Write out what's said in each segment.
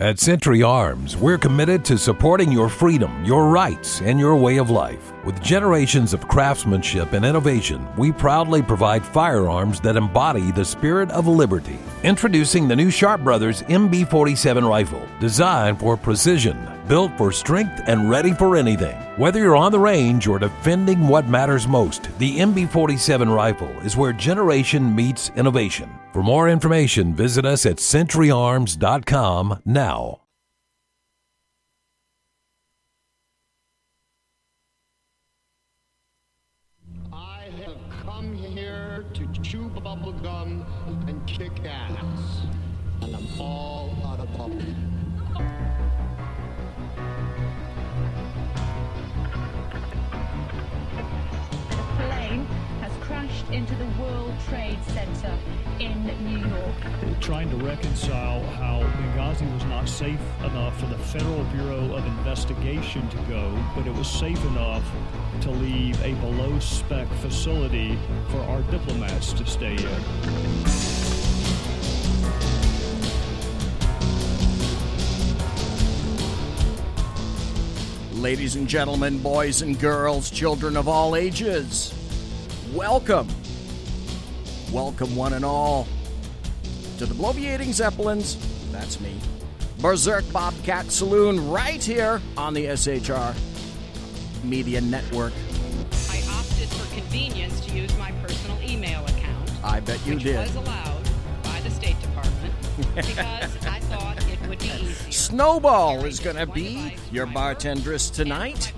At Century Arms, we're committed to supporting your freedom, your rights, and your way of life. With generations of craftsmanship and innovation, we proudly provide firearms that embody the spirit of liberty. Introducing the new Sharp Brothers MB-47 rifle, designed for precision, built for strength, and ready for anything. Whether you're on the range or defending what matters most, the MB-47 rifle is where generation meets innovation. For more information, visit us at centuryarms.com now. I have come here to chew bubble gum and kick ass, and I'm all out of bubble. A plane has crashed into the World Trade Center in New York. Trying to reconcile how Benghazi was not safe enough for the Federal Bureau of Investigation to go, but it was safe enough to leave a below-spec facility for our diplomats to stay in. Ladies and gentlemen, boys and girls, children of all ages, welcome. Welcome one and all to the Bloviating Zeppelins, that's me, Berserk Bobcat Saloon, right here on the SHR Media Network. I opted for convenience to use my personal email account. I bet you which did. Was allowed by the State Department because I thought it would be easier. Snowball is going to be your bartendress tonight.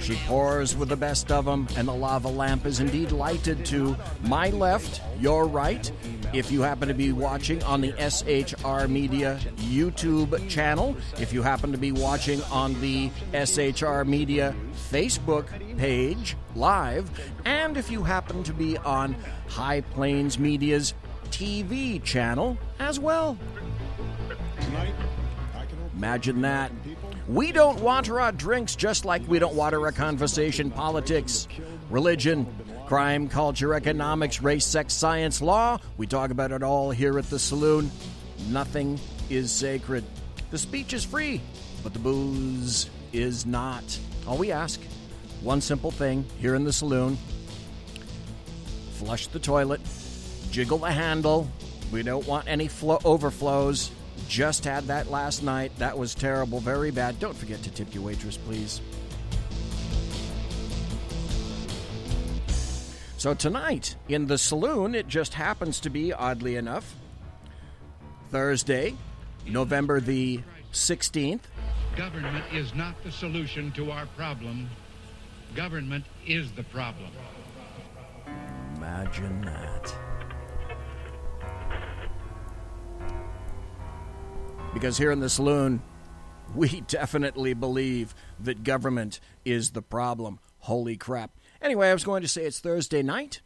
She pours with the best of them, and the lava lamp is indeed lighted to my left, your right. If you happen to be watching on the SHR Media YouTube channel, if you happen to be watching on the SHR Media Facebook page live, and if you happen to be on High Plains Media's TV channel as well. Imagine that. We don't water our drinks just like we don't water a conversation. Politics, religion, crime, culture, economics, race, sex, science, law. We talk about it all here at the saloon. Nothing is sacred. The speech is free, but the booze is not. All we ask, one simple thing here in the saloon. Flush the toilet. Jiggle the handle. We don't want any overflows. Just had that last night. That was terrible, very bad. Don't forget to tip your waitress, please. So tonight, in the saloon, it just happens to be, oddly enough, Thursday, November the 16th. Government is not the solution to our problem. Government is the problem. Imagine that. Because here in the saloon, we definitely believe that government is the problem. Holy crap. Anyway, I was going to say it's Thursday night.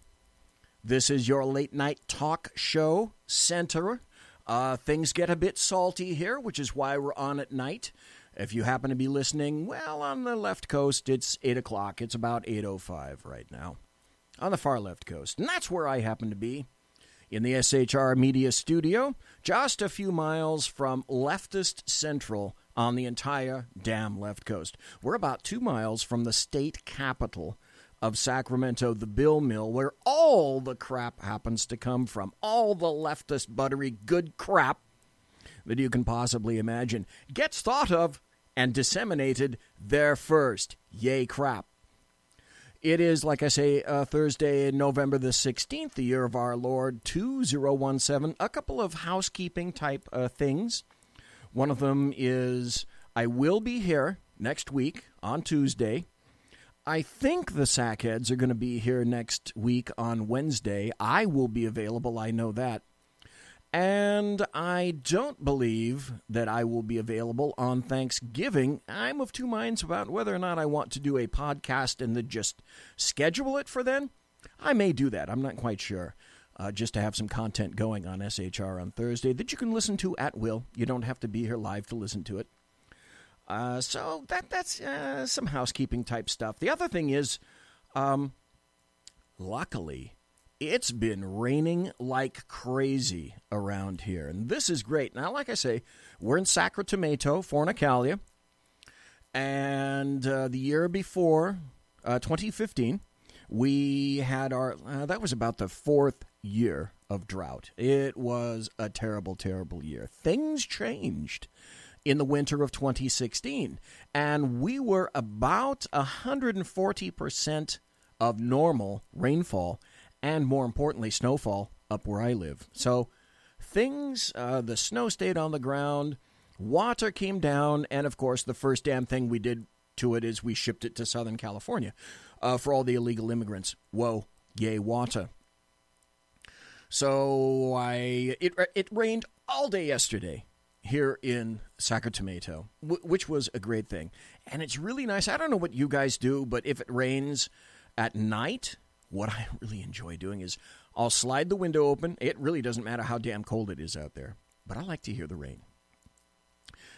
This is your late night talk show center. Things get a bit salty here, which is why we're on at night. If you happen to be listening, well, on the left coast, it's 8 o'clock. It's about 8:05 right now on the far left coast. And that's where I happen to be. In the SHR Media studio, just a few miles from Leftist Central on the entire damn left coast. We're about 2 miles from the state capital of Sacramento, the Bill Mill, where all the crap happens to come from. All the leftist buttery good crap that you can possibly imagine gets thought of and disseminated there first. Yay crap. It is, like I say, Thursday, November the 16th, the year of our Lord, 2017. A couple of housekeeping type things. One of them is I will be here next week on Tuesday. I think the Sackheads are going to be here next week on Wednesday. I will be available, I know that. And I don't believe that I will be available on Thanksgiving. I'm of two minds about whether or not I want to do a podcast and then just schedule it for then. I may do that. I'm not quite sure. Just to have some content going on SHR on Thursday that you can listen to at will. You don't have to be here live to listen to it. So that's some housekeeping type stuff. The other thing is, luckily, it's been raining like crazy around here, and this is great. Now, like I say, we're in Sacramento, Fornicalia, and the year before, 2015, we had that was about the fourth year of drought. It was a terrible, terrible year. Things changed in the winter of 2016, and we were about 140% of normal rainfall and, more importantly, snowfall up where I live. So things, the snow stayed on the ground, water came down, and, of course, the first damn thing we did to it is we shipped it to Southern California for all the illegal immigrants. Whoa, yay, water. So it rained all day yesterday here in Sacramento, which was a great thing. And it's really nice. I don't know what you guys do, but if it rains at night, what I really enjoy doing is I'll slide the window open. It really doesn't matter how damn cold it is out there, but I like to hear the rain.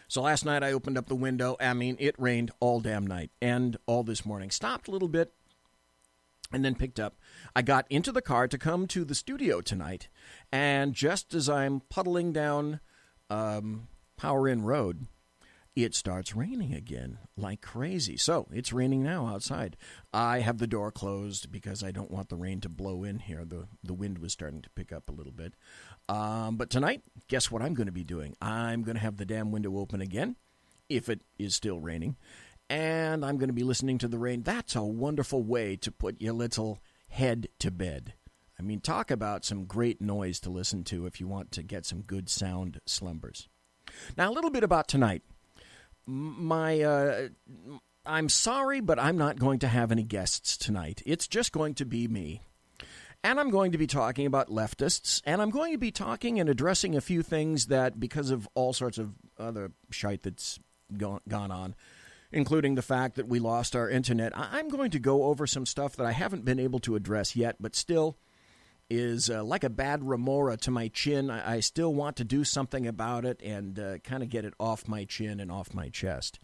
So last night I opened up the window. I mean, it rained all damn night and all this morning. Stopped a little bit and then picked up. I got into the car to come to the studio tonight, and just as I'm puddling down Power Inn Road, it starts raining again like crazy. So it's raining now outside. I have the door closed because I don't want the rain to blow in here. The wind was starting to pick up a little bit. But tonight, guess what I'm going to be doing? I'm going to have the damn window open again, if it is still raining, and I'm going to be listening to the rain. That's a wonderful way to put your little head to bed. I mean, talk about some great noise to listen to if you want to get some good sound slumbers. Now, a little bit about tonight. I'm sorry, but I'm not going to have any guests tonight. It's just going to be me. And I'm going to be talking about leftists, and I'm going to be talking and addressing a few things that, because of all sorts of other shite that's gone on, including the fact that we lost our internet, I'm going to go over some stuff that I haven't been able to address yet, but still is like a bad remora to my chin. I still want to do something about it and kind of get it off my chin and off my chest.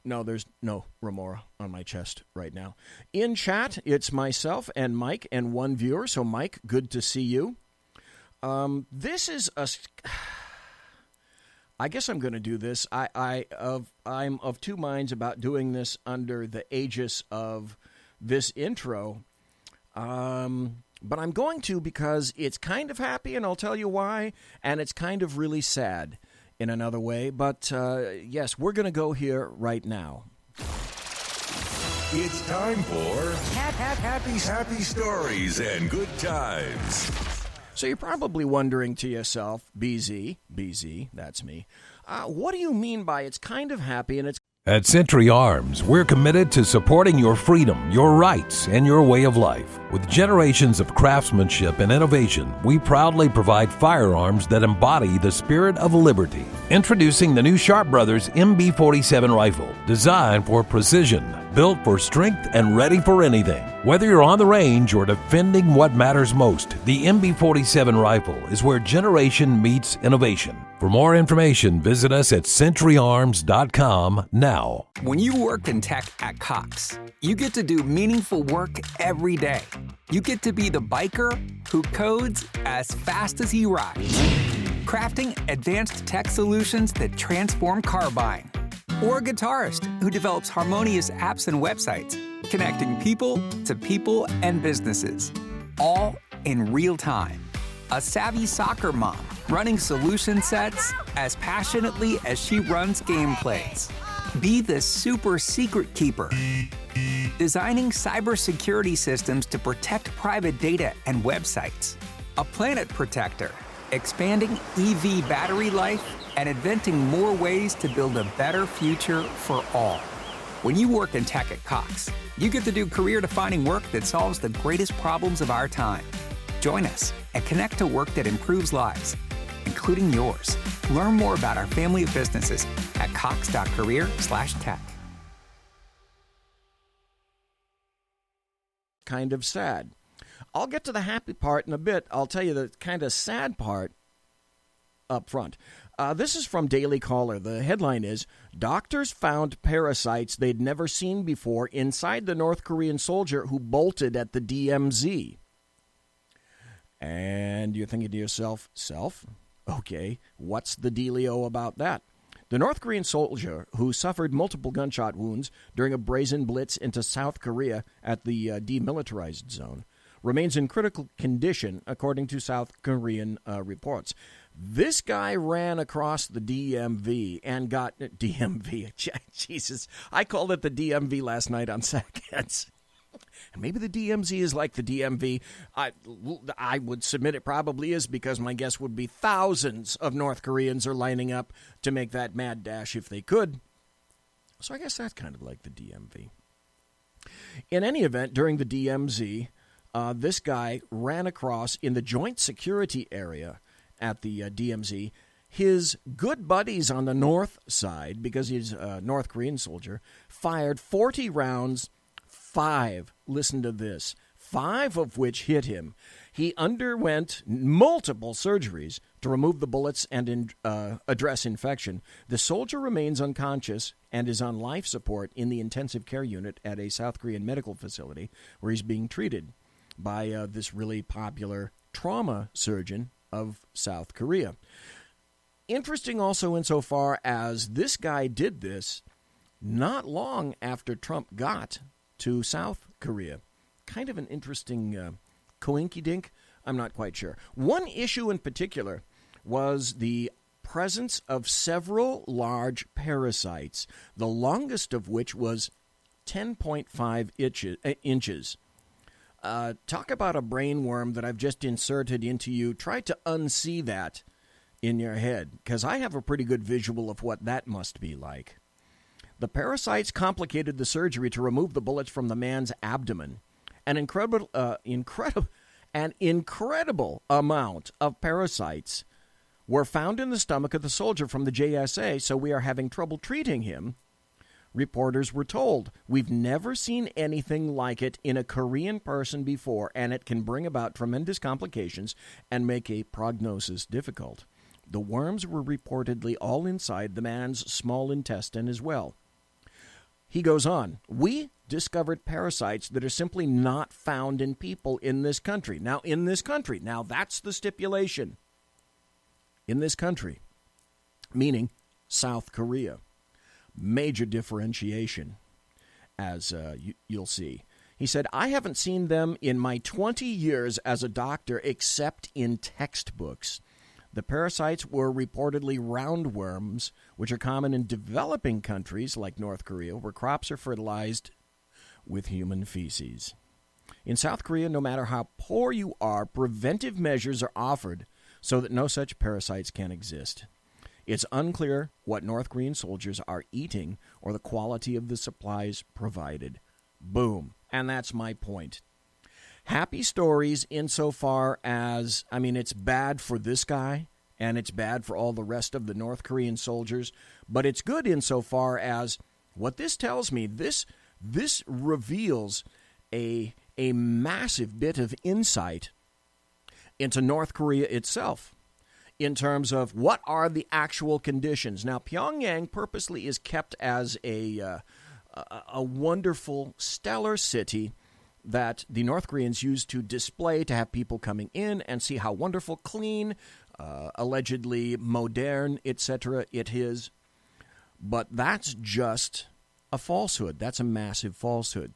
No, there's no remora on my chest right now. In chat, it's myself and Mike and one viewer. So, Mike, good to see you. This is a... I guess I'm going to do this. I'm of two minds about doing this under the aegis of this intro. But I'm going to because it's kind of happy, and I'll tell you why, and it's kind of really sad in another way. But, yes, we're going to go here right now. It's time for happy stories and good times. So you're probably wondering to yourself, BZ, that's me, what do you mean by it's kind of happy and it's... At Century Arms, we're committed to supporting your freedom, your rights, and your way of life. With generations of craftsmanship and innovation, we proudly provide firearms that embody the spirit of liberty. Introducing the new Sharp Brothers MB-47 rifle, designed for precision, built for strength, and ready for anything. Whether you're on the range or defending what matters most, the MB-47 rifle is where generation meets innovation. For more information, visit us at centuryarms.com now. When you work in tech at Cox, you get to do meaningful work every day. You get to be the biker who codes as fast as he rides, crafting advanced tech solutions that transform car buying, or a guitarist who develops harmonious apps and websites, connecting people to people and businesses, all in real time. A savvy soccer mom running solution sets as passionately as she runs gameplays. Be the super secret keeper, designing cybersecurity systems to protect private data and websites. A planet protector, expanding EV battery life and inventing more ways to build a better future for all. When you work in tech at Cox, you get to do career-defining work that solves the greatest problems of our time. Join us and connect to work that improves lives, including yours. Learn more about our family of businesses at cox.career/tech. Kind of sad. I'll get to the happy part in a bit. I'll tell you the kind of sad part up front. This is from Daily Caller. The headline is, Doctors found parasites they'd never seen before inside the North Korean soldier who bolted at the DMZ. And you're thinking to yourself, okay, what's the dealio about that? The North Korean soldier who suffered multiple gunshot wounds during a brazen blitz into South Korea at the demilitarized zone remains in critical condition, according to South Korean reports. This guy ran across the DMV and got DMV. Jesus, I called it the DMV last night on Sackheads. Maybe the DMZ is like the DMV. I would submit it probably is, because my guess would be thousands of North Koreans are lining up to make that mad dash if they could. So I guess that's kind of like the DMV. In any event, during the DMZ, this guy ran across in the joint security area at the DMZ. His good buddies on the north side, because he's a North Korean soldier, fired 40 rounds. 5, listen to this, 5 of which hit him. He underwent multiple surgeries to remove the bullets and address infection. The soldier remains unconscious and is on life support in the intensive care unit at a South Korean medical facility where he's being treated by this really popular trauma surgeon of South Korea. Interesting also insofar as this guy did this not long after Trump got to South Korea. Kind of an interesting coinky-dink. I'm not quite sure. One issue in particular was the presence of several large parasites, the longest of which was 10.5 inches. Talk about a brain worm that I've just inserted into you. Try to unsee that in your head, because I have a pretty good visual of what that must be like. The parasites complicated the surgery to remove the bullets from the man's abdomen. An incredible amount of parasites were found in the stomach of the soldier from the JSA, so we are having trouble treating him. Reporters were told, we've never seen anything like it in a Korean person before, and it can bring about tremendous complications and make a prognosis difficult. The worms were reportedly all inside the man's small intestine as well. He goes on, we discovered parasites that are simply not found in people in this country. Now, that's the stipulation. In this country, meaning South Korea. Major differentiation, as you'll see. He said, I haven't seen them in my 20 years as a doctor except in textbooks. The parasites were reportedly roundworms, which are common in developing countries like North Korea, where crops are fertilized with human feces. In South Korea, no matter how poor you are, preventive measures are offered so that no such parasites can exist. It's unclear what North Korean soldiers are eating or the quality of the supplies provided. Boom. And that's my point. Happy stories insofar as, it's bad for this guy and it's bad for all the rest of the North Korean soldiers, but it's good insofar as what this tells me, this reveals a massive bit of insight into North Korea itself in terms of what are the actual conditions. Now, Pyongyang purposely is kept as a wonderful, stellar city that the North Koreans use to display, to have people coming in and see how wonderful, clean, allegedly modern, etc. it is. But that's just a falsehood. That's a massive falsehood.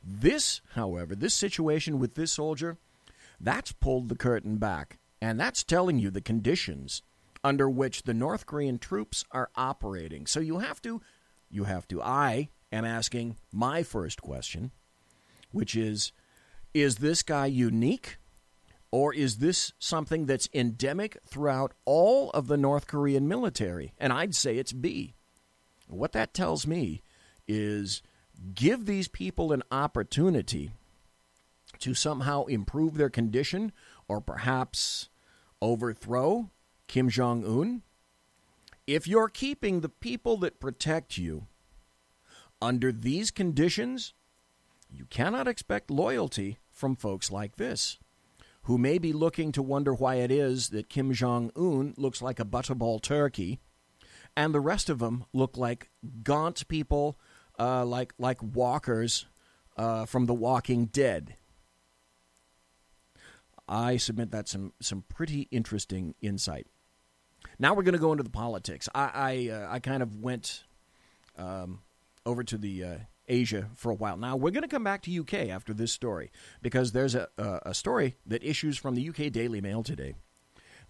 This, however, this situation with this soldier, that's pulled the curtain back. And that's telling you the conditions under which the North Korean troops are operating. So I am asking my first question, which is this guy unique, or is this something that's endemic throughout all of the North Korean military? And I'd say it's B. What that tells me is give these people an opportunity to somehow improve their condition, or perhaps overthrow Kim Jong-un. If you're keeping the people that protect you under these conditions, you cannot expect loyalty from folks like this, who may be looking to wonder why it is that Kim Jong-un looks like a butterball turkey, and the rest of them look like gaunt people, like walkers from The Walking Dead. I submit that's some pretty interesting insight. Now we're going to go into the politics. I kind of went over to the Asia for a while. Now we're going to come back to UK after this story, because there's a story that issues from the UK Daily Mail today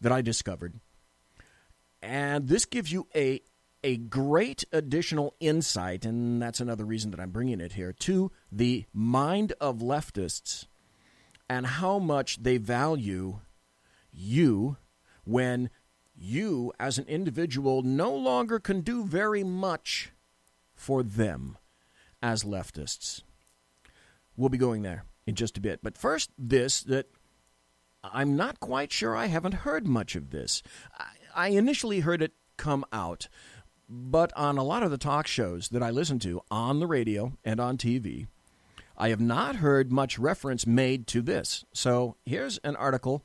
that I discovered. And this gives you a great additional insight, and that's another reason that I'm bringing it here, to the mind of leftists and how much they value you when you, as an individual, no longer can do very much for them as leftists. We'll be going there in just a bit. But first, that I'm not quite sure. I haven't heard much of this. I initially heard it come out, but on a lot of the talk shows that I listen to on the radio and on TV, I have not heard much reference made to this. So here's an article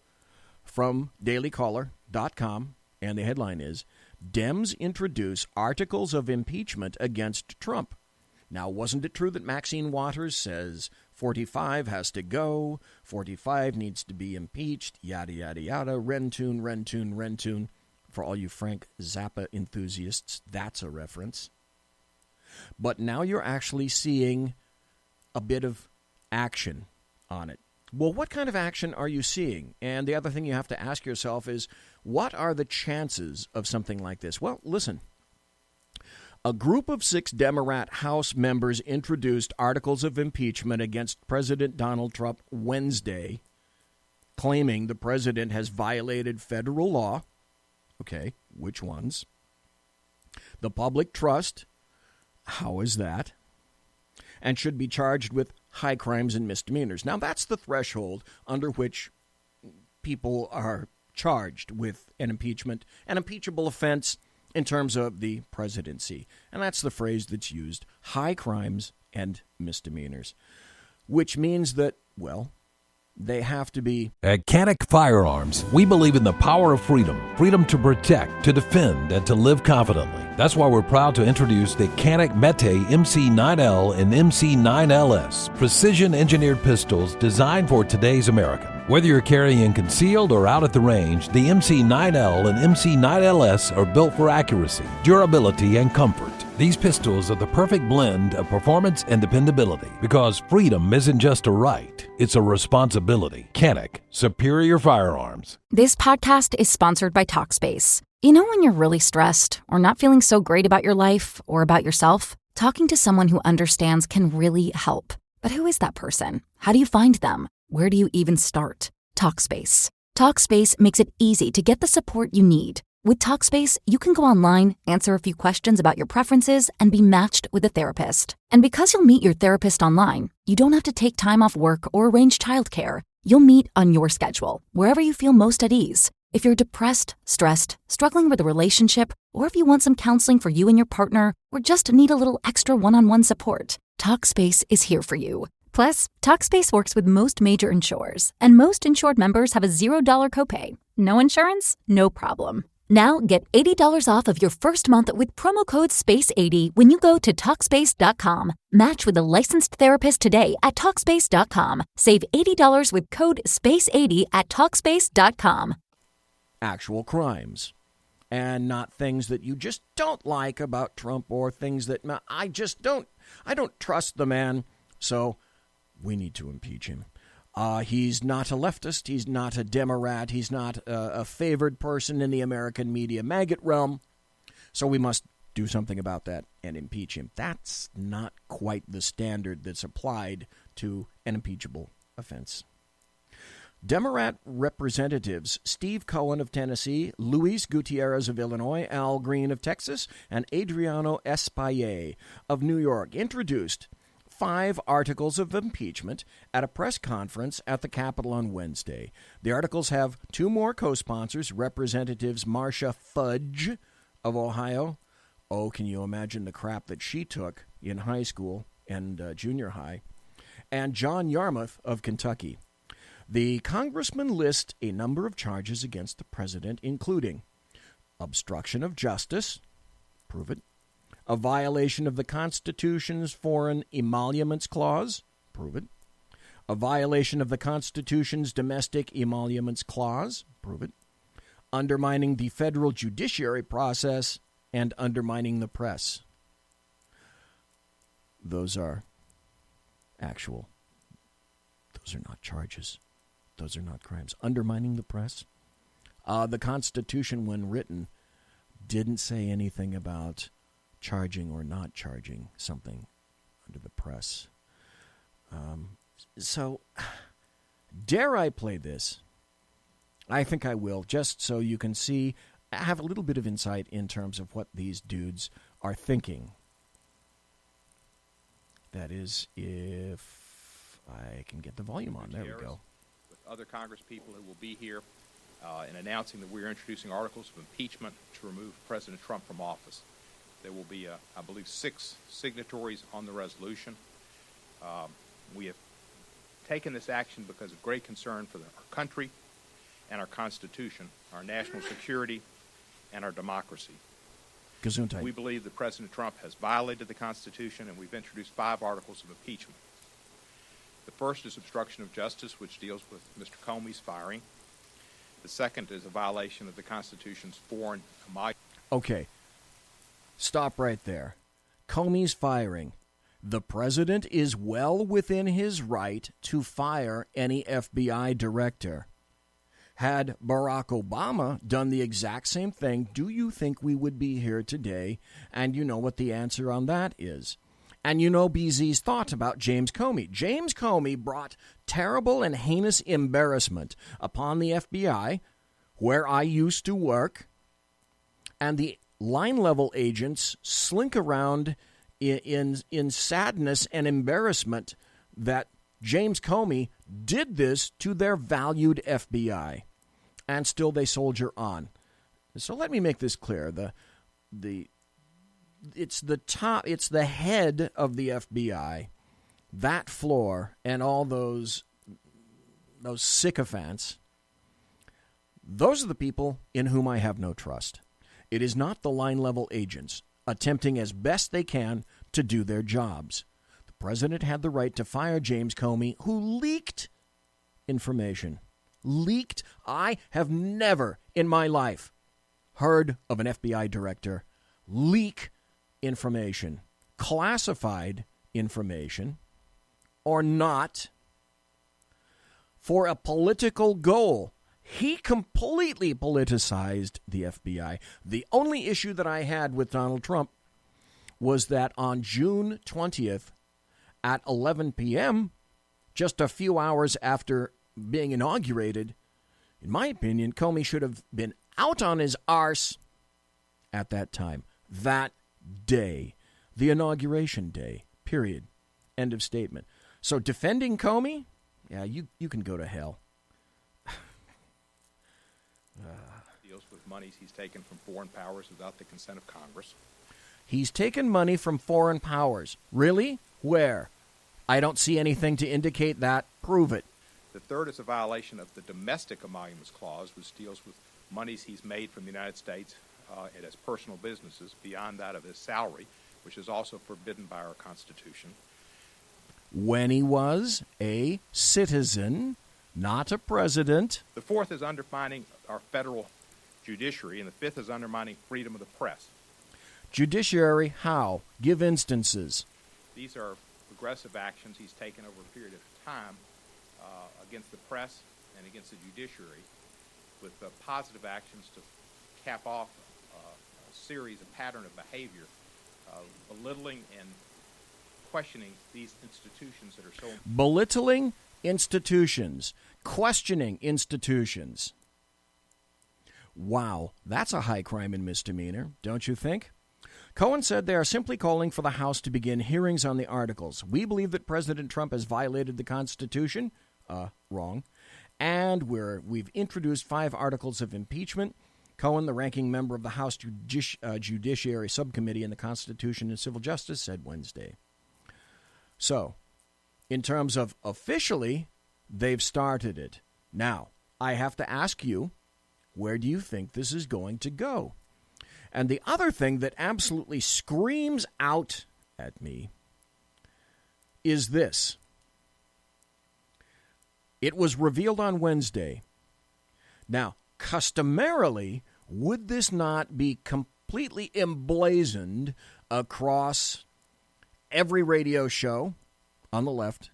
from dailycaller.com, and the headline is, Dems introduce articles of impeachment against Trump. Now, wasn't it true that Maxine Waters says 45 has to go, 45 needs to be impeached, yada, yada, yada, Rentune. For all you Frank Zappa enthusiasts, that's a reference. But now you're actually seeing a bit of action on it. Well, what kind of action are you seeing? And the other thing you have to ask yourself is, what are the chances of something like this? Well, listen. A group of 6 Democrat House members introduced articles of impeachment against President Donald Trump Wednesday, claiming the president has violated federal law. Okay, which ones? The public trust. How is that? And should be charged with high crimes and misdemeanors. Now, that's the threshold under which people are charged with an impeachable offense in terms of the presidency. And that's the phrase that's used, high crimes and misdemeanors, which means that, well, they have to be. At Canik Firearms, we believe in the power of freedom. Freedom to protect, to defend, and to live confidently. That's why we're proud to introduce the Canik Mete MC9L and MC9LS, precision-engineered pistols designed for today's American. Whether you're carrying concealed or out at the range, the MC9L and MC9LS are built for accuracy, durability, and comfort. These pistols are the perfect blend of performance and dependability, because freedom isn't just a right, it's a responsibility. Canik, superior firearms. This podcast is sponsored by Talkspace. You know when you're really stressed or not feeling so great about your life or about yourself? Talking to someone who understands can really help. But who is that person? How do you find them? Where do you even start? Talkspace. Talkspace makes it easy to get the support you need. With Talkspace, you can go online, answer a few questions about your preferences, and be matched with a therapist. And because you'll meet your therapist online, you don't have to take time off work or arrange childcare. You'll meet on your schedule, wherever you feel most at ease. If you're depressed, stressed, struggling with a relationship, or if you want some counseling for you and your partner, or just need a little extra one-on-one support, Talkspace is here for you. Plus, Talkspace works with most major insurers, and most insured members have a $0 copay. No insurance? No problem. Now get $80 off of your first month with promo code SPACE80 when you go to Talkspace.com. Match with a licensed therapist today at Talkspace.com. Save $80 with code SPACE80 at Talkspace.com. Actual crimes, and not things that you just don't like about Trump, or things that I don't trust the man, so we need to impeach him. He's not a leftist. He's not a Democrat. He's not a favored person in the American media maggot realm. So we must do something about that and impeach him. That's not quite the standard that's applied to an impeachable offense. Democrat representatives Steve Cohen of Tennessee, Luis Gutierrez of Illinois, Al Green of Texas, and Adriano Espaillet of New York introduced 5 articles of impeachment at a press conference at the Capitol on Wednesday. The articles have 2 more co-sponsors, Representatives Marcia Fudge of Ohio. Oh, can you imagine the crap that she took in high school and junior high? And John Yarmouth of Kentucky. The congressmen list a number of charges against the president, including obstruction of justice, prove it, a violation of the Constitution's Foreign Emoluments Clause, prove it, a violation of the Constitution's domestic emoluments clause, prove it, undermining the federal judiciary process, and undermining the press. Those are actual. Those are not charges. Those are not crimes. Undermining the press. The Constitution, when written, didn't say anything about charging or not charging something under the press. So, dare I play this? I think I will, just so you can see, have a little bit of insight in terms of what these dudes are thinking. That is, if I can get the volume on. There we go. With other Congress people who will be here in announcing that we're introducing articles of impeachment to remove President Trump from office. There will be, I believe, 6 signatories on the resolution. We have taken this action because of great concern for our country and our Constitution, our national security, and our democracy. Gesundheit. We believe that President Trump has violated the Constitution, and we've introduced 5 articles of impeachment. The first is obstruction of justice, which deals with Mr. Comey's firing. The second is a violation of the Constitution's foreign emoluments. Okay. Stop right there. Comey's firing. The president is well within his right to fire any FBI director. Had Barack Obama done the exact same thing, do you think we would be here today? And you know what the answer on that is. And you know BZ's thoughts about James Comey. James Comey brought terrible and heinous embarrassment upon the FBI, where I used to work, and the line-level agents slink around in sadness and embarrassment that James Comey did this to their valued FBI, and still they soldier on. So let me make this clear: it's the head of the FBI, that floor, and all those sycophants. Those are the people in whom I have no trust. It is not the line-level agents attempting as best they can to do their jobs. The president had the right to fire James Comey, who leaked information. Leaked. I have never in my life heard of an FBI director leak information, classified information, or not, for a political goal. He completely politicized the FBI. The only issue that I had with Donald Trump was that on June 20th at 11 p.m., just a few hours after being inaugurated, in my opinion, Comey should have been out on his arse at that time. That day. The inauguration day. Period. End of statement. So defending Comey? Yeah, you can go to hell. Deals with monies he's taken from foreign powers without the consent of Congress. He's taken money from foreign powers. Really? Where? I don't see anything to indicate that. Prove it. The third is a violation of the domestic emoluments clause, which deals with monies he's made from the United States and as personal businesses beyond that of his salary, which is also forbidden by our Constitution. When he was a citizen, not a president. The fourth is undermining our federal judiciary, and the fifth is undermining freedom of the press. Judiciary, how? Give instances. These are progressive actions he's taken over a period of time against the press and against the judiciary, with positive actions to cap off a pattern of behavior, belittling and questioning these institutions that are so... Belittling institutions, questioning institutions. Wow, that's a high crime and misdemeanor, don't you think? Cohen said they are simply calling for the House to begin hearings on the articles. We believe that President Trump has violated the Constitution. Wrong. And we've introduced 5 articles of impeachment. Cohen, the ranking member of the House Judiciary Subcommittee in the Constitution and Civil Justice, said Wednesday. So, in terms of officially, they've started it. Now, I have to ask you, where do you think this is going to go? And the other thing that absolutely screams out at me is this. It was revealed on Wednesday. Now, customarily, would this not be completely emblazoned across every radio show on the left,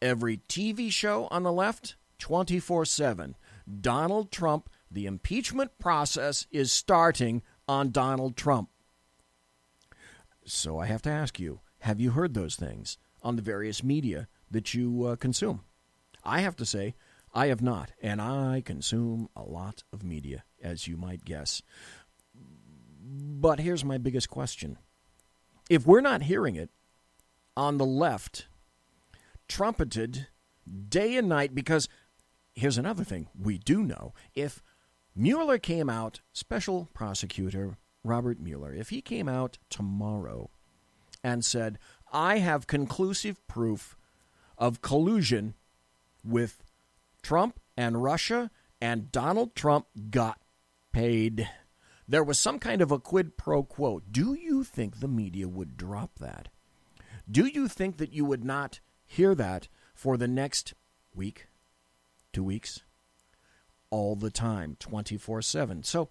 every TV show on the left, 24/7? Donald Trump, the impeachment process is starting on Donald Trump. So I have to ask you, have you heard those things on the various media that you consume? I have to say, I have not, and I consume a lot of media, as you might guess. But here's my biggest question. If we're not hearing it on the left, trumpeted day and night, because here's another thing we do know. If Mueller came out, special prosecutor Robert Mueller, if he came out tomorrow and said, I have conclusive proof of collusion with Trump and Russia, and Donald Trump got paid, there was some kind of a quid pro quo, do you think the media would drop that? Do you think that you would not hear that for the next week, 2 weeks, all the time, 24/7? So,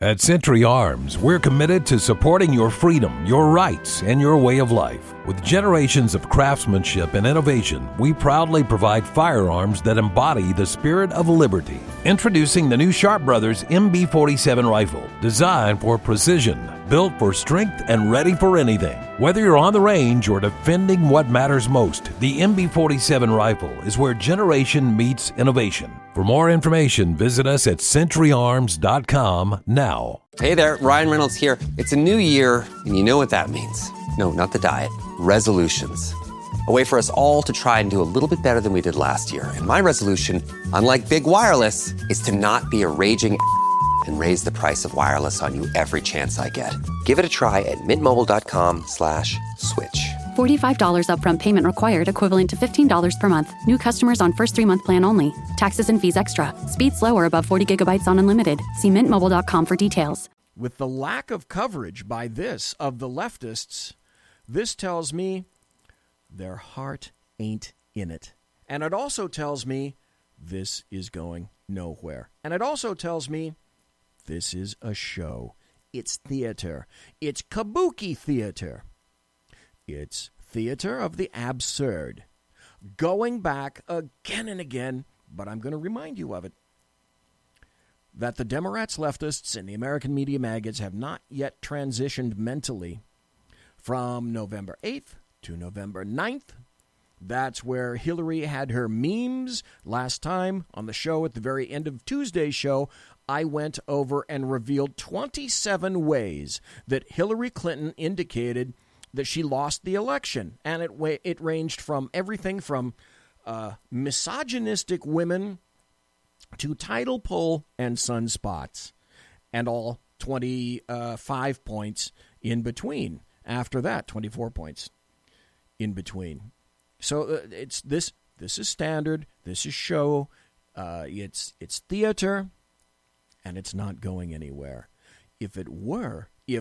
at Century Arms, we're committed to supporting your freedom, your rights, and your way of life. With generations of craftsmanship and innovation, we proudly provide firearms that embody the spirit of liberty. Introducing the new Sharp Brothers MB-47 rifle, designed for precision, built for strength, and ready for anything. Whether you're on the range or defending what matters most, the MB-47 rifle is where generation meets innovation. For more information, visit us at centuryarms.com now. Hey there, Ryan Reynolds here. It's a new year, and you know what that means. No, not the diet. Resolutions. A way for us all to try and do a little bit better than we did last year. And my resolution, unlike big wireless, is to not be a raging and raise the price of wireless on you every chance I get. Give it a try at mintmobile.com/switch. $45 upfront payment required, equivalent to $15 per month. New customers on first 3-month plan only. Taxes and fees extra. Speed slower above 40 gigabytes on unlimited. See mintmobile.com for details. With the lack of coverage by this of the leftists, this tells me their heart ain't in it. And it also tells me this is going nowhere. And it also tells me this is a show. It's theater. It's kabuki theater. It's theater of the absurd. Going back again and again, but I'm going to remind you of it, that the Democrats, leftists, and the American media maggots have not yet transitioned mentally from November 8th to November 9th. That's where Hillary had her memes. Last time on the show, at the very end of Tuesday's show, I went over and revealed 27 ways that Hillary Clinton indicated that she lost the election. And it ranged from everything from misogynistic women to tidal pull and sunspots, and all 25 points in between. After that, 24 points in between. So it's this is standard. This is show. It's theater, and it's not going anywhere. If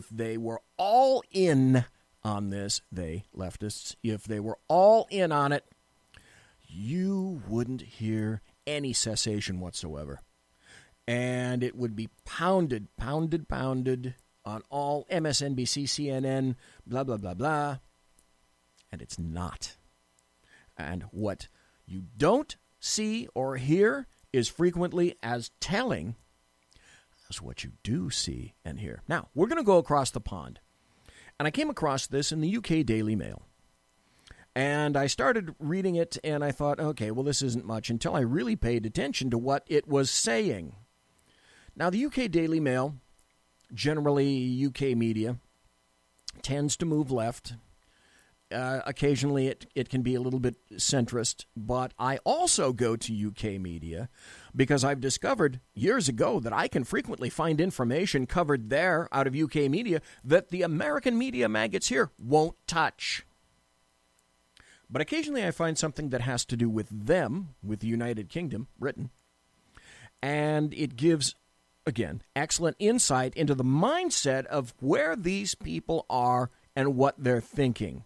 they were all in on this, leftists, if they were all in on it, you wouldn't hear any cessation whatsoever. And it would be pounded on all MSNBC, CNN, blah, blah, blah, blah. And it's not. And what you don't see or hear is frequently as telling as what you do see and hear. Now, we're going to go across the pond. And I came across this in the UK Daily Mail. And I started reading it, and I thought, okay, well, this isn't much, until I really paid attention to what it was saying. Now, the UK Daily Mail, generally UK media, tends to move left. Occasionally, it can be a little bit centrist, but I also go to UK media because I've discovered years ago that I can frequently find information covered there out of UK media that the American media maggots here won't touch. But occasionally I find something that has to do with them, with the United Kingdom, Britain, and it gives, again, excellent insight into the mindset of where these people are and what they're thinking.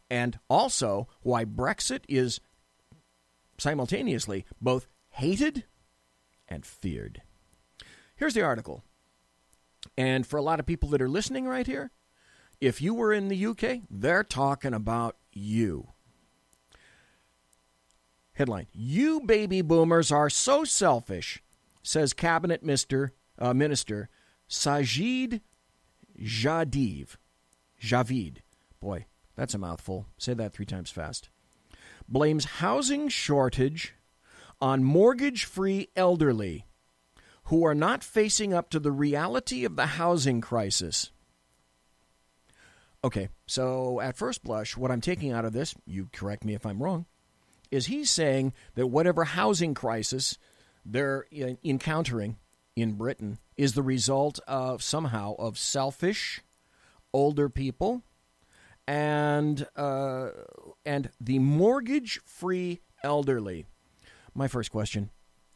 And also why Brexit is simultaneously both hated and feared. Here's the article. And for a lot of people that are listening right here, if you were in the UK, they're talking about you. Headline, "You baby boomers are so selfish," says Cabinet Minister Sajid Javid. Boy, that's a mouthful. Say that 3 times fast. Blames housing shortage on mortgage-free elderly who are not facing up to the reality of the housing crisis. Okay, so at first blush, what I'm taking out of this, you correct me if I'm wrong, is he's saying that whatever housing crisis they're encountering in Britain is the result of somehow of selfish older people and the mortgage-free elderly. My first question,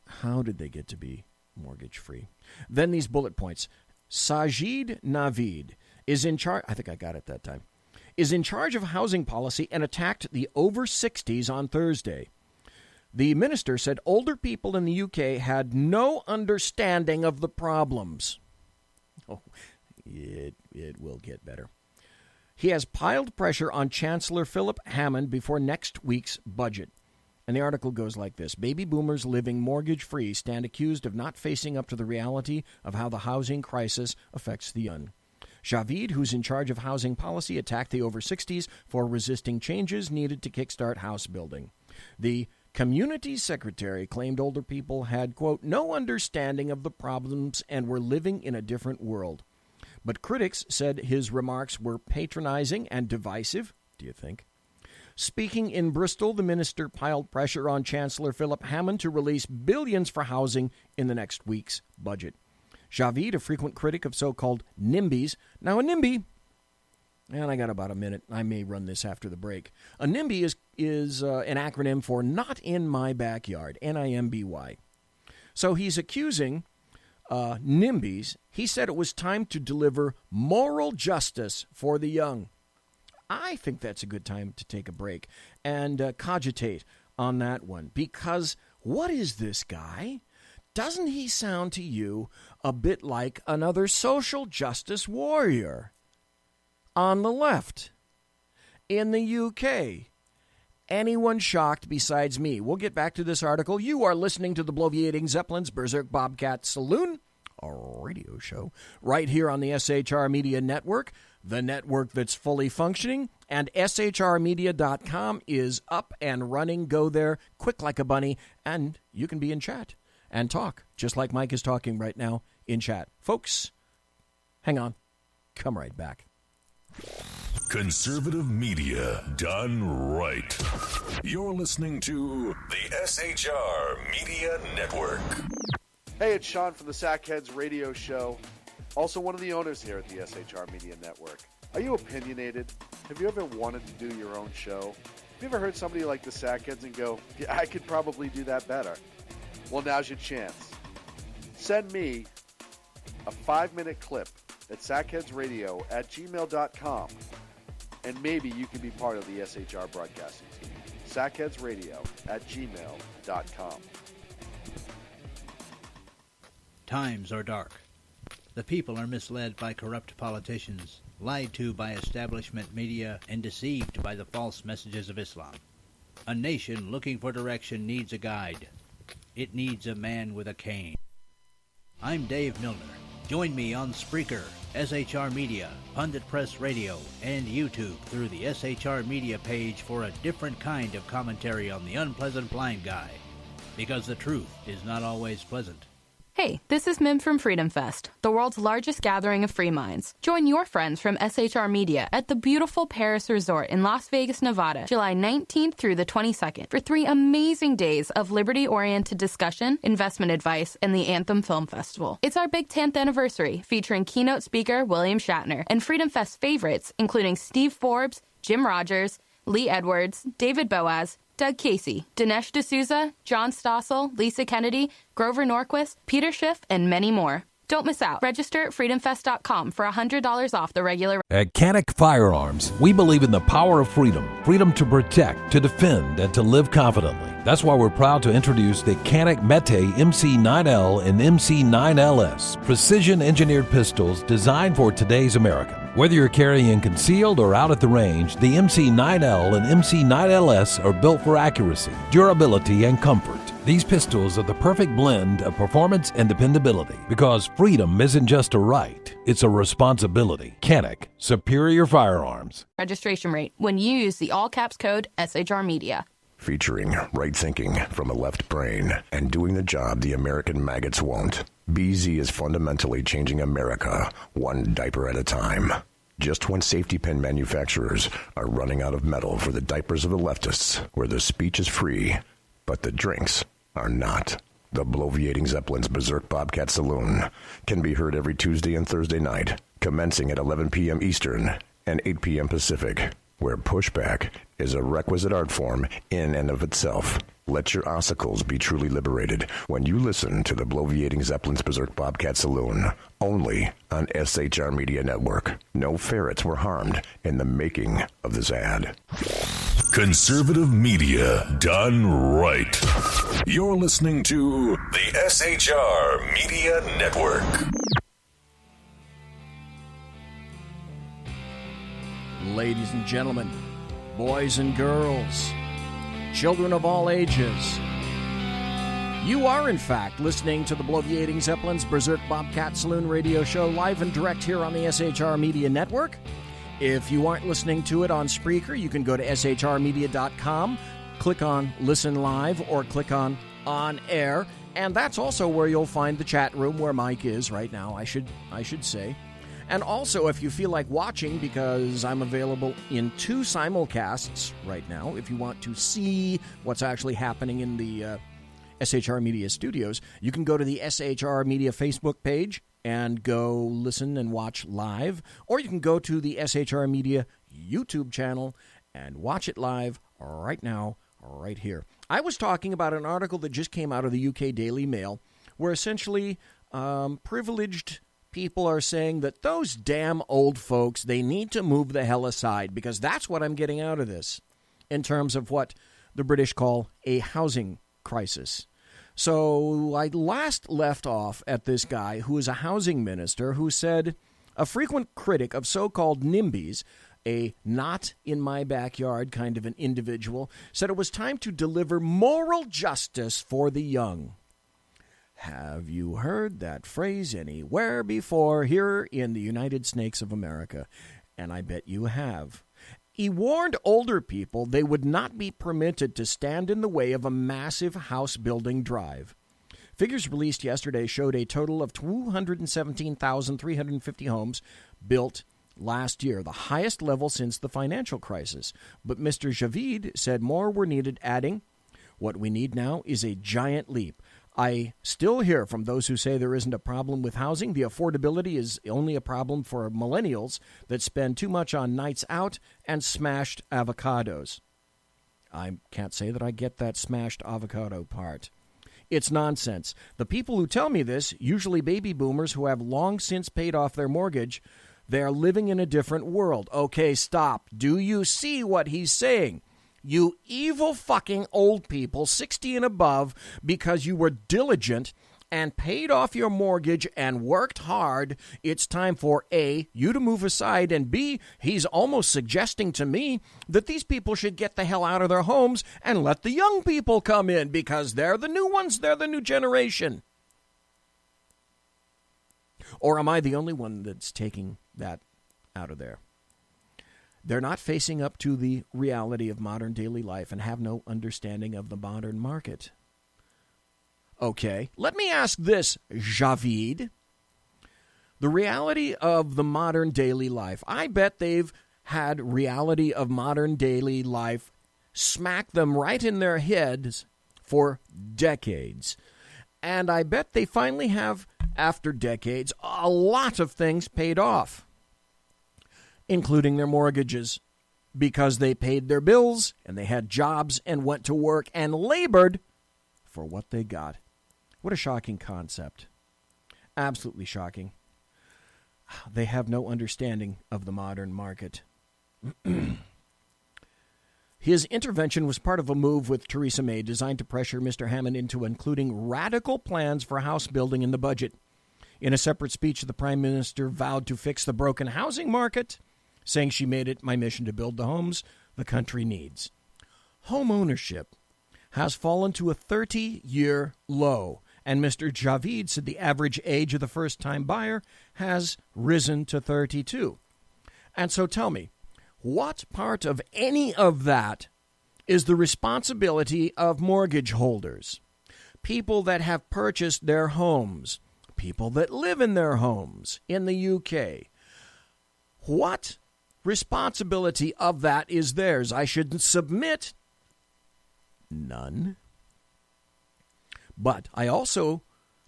how did they get to be mortgage-free? Then these bullet points. Sajid Naveed is in charge, I think I got it that time, is in charge of housing policy and attacked the over 60s on Thursday. The minister said older people in the UK had no understanding of the problems. Oh, it will get better. He has piled pressure on Chancellor Philip Hammond before next week's budget. And the article goes like this. Baby boomers living mortgage-free stand accused of not facing up to the reality of how the housing crisis affects the young. Javid, who's in charge of housing policy, attacked the over 60s for resisting changes needed to kickstart house building. The community secretary claimed older people had, quote, no understanding of the problems and were living in a different world. But critics said his remarks were patronizing and divisive, do you think? Speaking in Bristol, the minister piled pressure on Chancellor Philip Hammond to release billions for housing in the next week's budget. Javid, a frequent critic of so-called NIMBYs. Now, a NIMBY, and I got about a minute. I may run this after the break. A NIMBY is an acronym for Not in My Backyard, NIMBY. So he's accusing NIMBYs. He said it was time to deliver moral justice for the young. I think that's a good time to take a break and cogitate on that one. Because what is this guy? Doesn't he sound to you a bit like another social justice warrior on the left in the UK? Anyone shocked besides me? We'll get back to this article. You are listening to the Bloviating Zeppelin's Berserk Bobcat Saloon, a radio show, right here on the SHR Media Network, the network that's fully functioning, and SHRmedia.com is up and running. Go there, quick like a bunny, and you can be in chat and talk, just like Mike is talking right now in chat. Folks, hang on. Come right back. Conservative media done right. You're listening to the SHR Media Network. Hey, it's Sean from the Sackheads radio show. Also one of the owners here at the SHR Media Network. Are you opinionated? Have you ever wanted to do your own show? Have you ever heard somebody like the Sackheads and go, yeah, I could probably do that better? Well, now's your chance. Send me a 5-minute clip at sackheadsradio@gmail.com, and maybe you can be part of the SHR broadcasting team. sackheadsradio@gmail.com. Times are dark. The people are misled by corrupt politicians, lied to by establishment media, and deceived by the false messages of Islam. A nation looking for direction needs a guide. It needs a man with a cane. I'm Dave Milner. Join me on Spreaker, SHR Media, Pundit Press Radio, and YouTube through the SHR Media page for a different kind of commentary on the unpleasant blind guy. Because the truth is not always pleasant. Hey, this is Mim from Freedom Fest, the world's largest gathering of free minds. Join your friends from SHR Media at the beautiful Paris Resort in Las Vegas, Nevada, July 19th through the 22nd for 3 amazing days of liberty-oriented discussion, investment advice, and the Anthem Film Festival. It's our big 10th anniversary, featuring keynote speaker William Shatner and Freedom Fest favorites, including Steve Forbes, Jim Rogers, Lee Edwards, David Boaz, Doug Casey, Dinesh D'Souza, John Stossel, Lisa Kennedy, Grover Norquist, Peter Schiff, and many more. Don't miss out. Register at freedomfest.com for $100 off the regular. At Canic Firearms, we believe in the power of freedom. Freedom to protect, to defend, and to live confidently. That's why we're proud to introduce the Canic Mete MC9L and MC9LS, precision-engineered pistols designed for today's American. Whether you're carrying concealed or out at the range, the MC9L and MC9LS are built for accuracy, durability, and comfort. These pistols are the perfect blend of performance and dependability because freedom isn't just a right, it's a responsibility. Canic, superior firearms. Registration rate when you use the all-caps code SHR Media. Featuring right thinking from a left brain and doing the job the American maggots won't. BZ is fundamentally changing America one diaper at a time. Just when safety pin manufacturers are running out of metal for the diapers of the leftists, where the speech is free, but the drinks are not. The bloviating Zeppelin's Berserk Bobcat Saloon can be heard every Tuesday and Thursday night, commencing at 11 p.m. Eastern and 8 p.m. Pacific, where pushback is a requisite art form in and of itself. Let your ossicles be truly liberated when you listen to the bloviating Zeppelin's Berserk Bobcat Saloon, only on SHR Media Network. No ferrets were harmed in the making of this ad. Conservative media done right. You're listening to the SHR Media Network. Ladies and gentlemen, boys and girls, children of all ages, you are, in fact, listening to the Bloviating Zeppelin's Berserk Bobcat Saloon radio show live and direct here on the SHR Media Network. If you aren't listening to it on Spreaker, you can go to shrmedia.com, click on Listen Live, or click on Air, and that's also where you'll find the chat room where Mike is right now, I should say. And also, if you feel like watching, because I'm available in 2 simulcasts right now, if you want to see what's actually happening in the SHR Media studios, you can go to the SHR Media Facebook page and go listen and watch live, or you can go to the SHR Media YouTube channel and watch it live right now, right here. I was talking about an article that just came out of the UK Daily Mail, where essentially privileged people are saying that those damn old folks, they need to move the hell aside, because that's what I'm getting out of this in terms of what the British call a housing crisis. So I last left off at this guy who is a housing minister who said, a frequent critic of so-called NIMBYs, a not-in-my-backyard kind of an individual, said it was time to deliver moral justice for the young. Have you heard that phrase anywhere before here in the United Snakes of America? And I bet you have. He warned older people they would not be permitted to stand in the way of a massive house-building drive. Figures released yesterday showed a total of 217,350 homes built last year, the highest level since the financial crisis. But Mr. Javid said more were needed, adding, "What we need now is a giant leap. I still hear from those who say there isn't a problem with housing. The affordability is only a problem for millennials that spend too much on nights out and smashed avocados." I can't say that I get that smashed avocado part. It's nonsense. The people who tell me this, usually baby boomers who have long since paid off their mortgage, they're living in a different world. Okay, stop. Do you see what he's saying? You evil fucking old people, 60 and above, because you were diligent and paid off your mortgage and worked hard, it's time for A, you to move aside, and B, he's almost suggesting to me that these people should get the hell out of their homes and let the young people come in, because they're the new ones, they're the new generation. Or am I the only one that's taking that out of there? They're not facing up to the reality of modern daily life and have no understanding of the modern market. Okay, let me ask this, Javid. The reality of the modern daily life. I bet they've had reality of modern daily life smack them right in their heads for decades. And I bet they finally have, after decades, a lot of things paid off, including their mortgages, because they paid their bills and they had jobs and went to work and labored for what they got. What a shocking concept. Absolutely shocking. They have no understanding of the modern market. His intervention was part of a move with Theresa May designed to pressure Mr. Hammond into including radical plans for house building in the budget. In a separate speech, the Prime Minister vowed to fix the broken housing market, saying she made it my mission to build the homes the country needs. Home ownership has fallen to a 30-year low, and Mr. Javid said the average age of the first-time buyer has risen to 32. And so tell me, what part of any of that is the responsibility of mortgage holders, people that have purchased their homes, people that live in their homes in the UK? What responsibility of that is theirs? I should submit none. But I also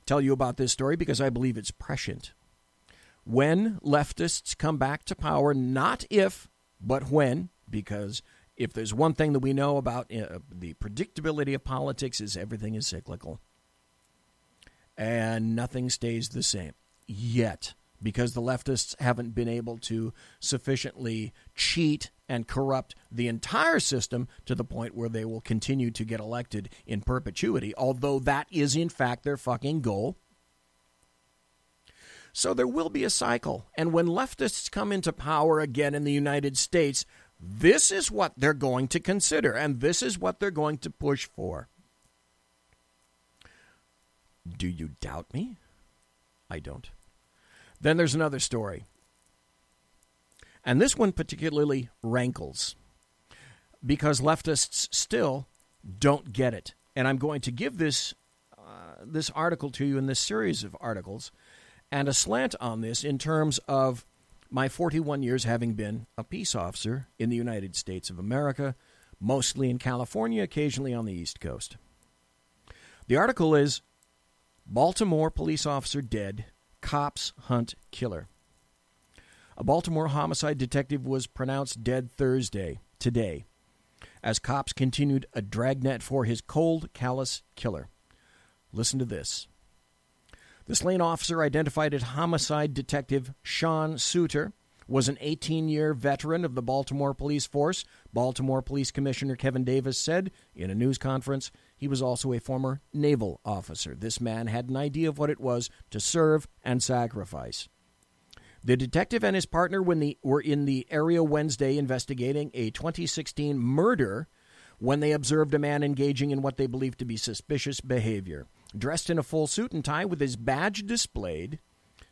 tell you about this story because I believe it's prescient. When leftists come back to power, not if, but when, because if there's one thing that we know about the predictability of politics is everything is cyclical. And nothing stays the same yet, because the leftists haven't been able to sufficiently cheat and corrupt the entire system to the point where they will continue to get elected in perpetuity, although that is in fact their fucking goal. So there will be a cycle. And when leftists come into power again in the United States, this is what they're going to consider, and this is what they're going to push for. Do you doubt me? I don't. Then there's another story. And this one particularly rankles because leftists still don't get it. And I'm going to give this article to you in this series of articles and a slant on this in terms of my 41 years having been a peace officer in the United States of America, mostly in California, occasionally on the East Coast. The article is Baltimore police officer dead, cops hunt killer. A Baltimore homicide detective was pronounced dead today, as cops continued a dragnet for his cold, callous killer. Listen to this. The slain officer, identified as homicide detective Sean Suter, was an 18-year veteran of the Baltimore police force. Baltimore Police Commissioner Kevin Davis said in a news conference he was also a former naval officer. This man had an idea of what it was to serve and sacrifice. The detective and his partner were in the area Wednesday investigating a 2016 murder when they observed a man engaging in what they believed to be suspicious behavior. Dressed in a full suit and tie with his badge displayed,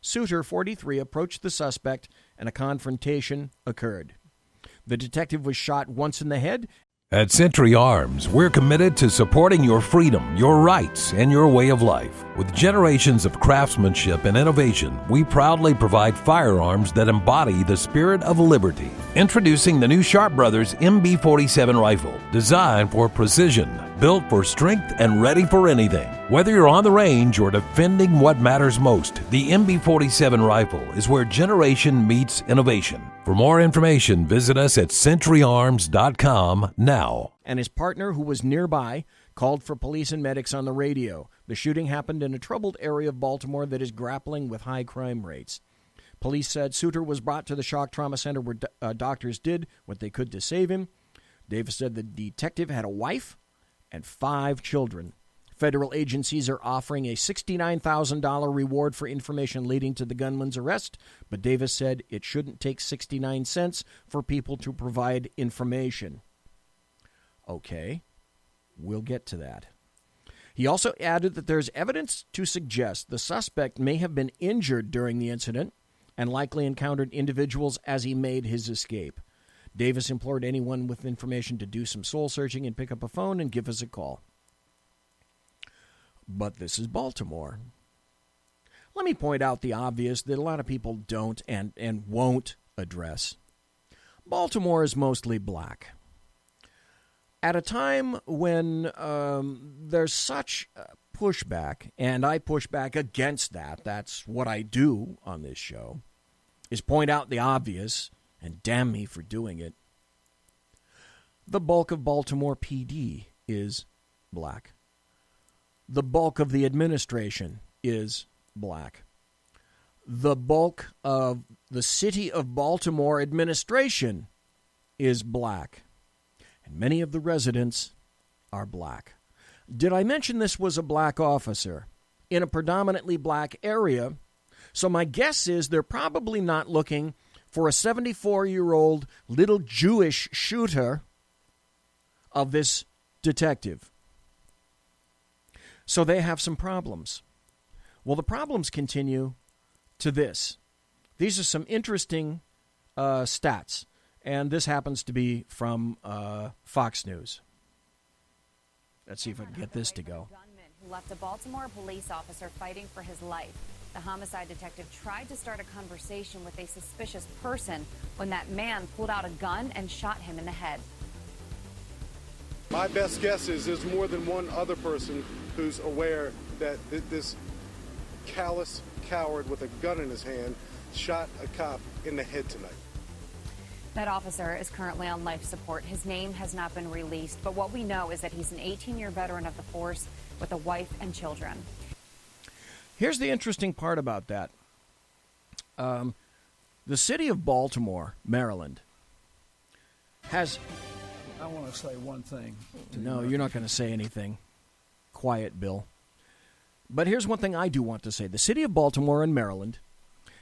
Suter, 43, approached the suspect and a confrontation occurred. The detective was shot once in the head. At Century Arms, we're committed to supporting your freedom, your rights, and your way of life. With generations of craftsmanship and innovation, we proudly provide firearms that embody the spirit of liberty. Introducing the new Sharp Brothers MB-47 rifle, designed for precision, built for strength, and ready for anything. Whether you're on the range or defending what matters most, the MB-47 rifle is where generation meets innovation. For more information, visit us at centuryarms.com now. And his partner, who was nearby, called for police and medics on the radio. The shooting happened in a troubled area of Baltimore that is grappling with high crime rates. Police said Suter was brought to the shock trauma center where doctors did what they could to save him. Davis said the detective had a wife and 5 children. Federal agencies are offering a $69,000 reward for information leading to the gunman's arrest, but Davis said it shouldn't take 69 cents for people to provide information. Okay, we'll get to that. He also added that there's evidence to suggest the suspect may have been injured during the incident and likely encountered individuals as he made his escape. Davis implored anyone with information to do some soul searching and pick up a phone and give us a call. But this is Baltimore. Let me point out the obvious that a lot of people don't and won't address. Baltimore is mostly black. At a time when there's such pushback, and I push back against that, that's what I do on this show, is point out the obvious, and damn me for doing it. The bulk of Baltimore PD is black. The bulk of the administration is black. the bulk of the city of Baltimore administration is black, and many of the residents are black. Did I mention this was a black officer in a predominantly black area? So my guess is they're probably not looking for a 74-year-old little Jewish shooter of this detective. So they have some problems. Well, the problems continue to this. These are some interesting stats, and this happens to be from Fox News. Let's see if I can get this to go. Who left a Baltimore police officer fighting for his life. The homicide detective tried to start a conversation with a suspicious person when that man pulled out a gun and shot him in the head. My best guess is there's more than one other person who's aware that this callous coward with a gun in his hand shot a cop in the head tonight. That officer is currently on life support. His name has not been released, but what we know is that he's an 18-year veteran of the force with a wife and children. Here's the interesting part about that. The city of Baltimore, Maryland, has... I want to say one thing. No, you're not going to say anything. Quiet, Bill. But here's one thing I do want to say. The city of Baltimore in Maryland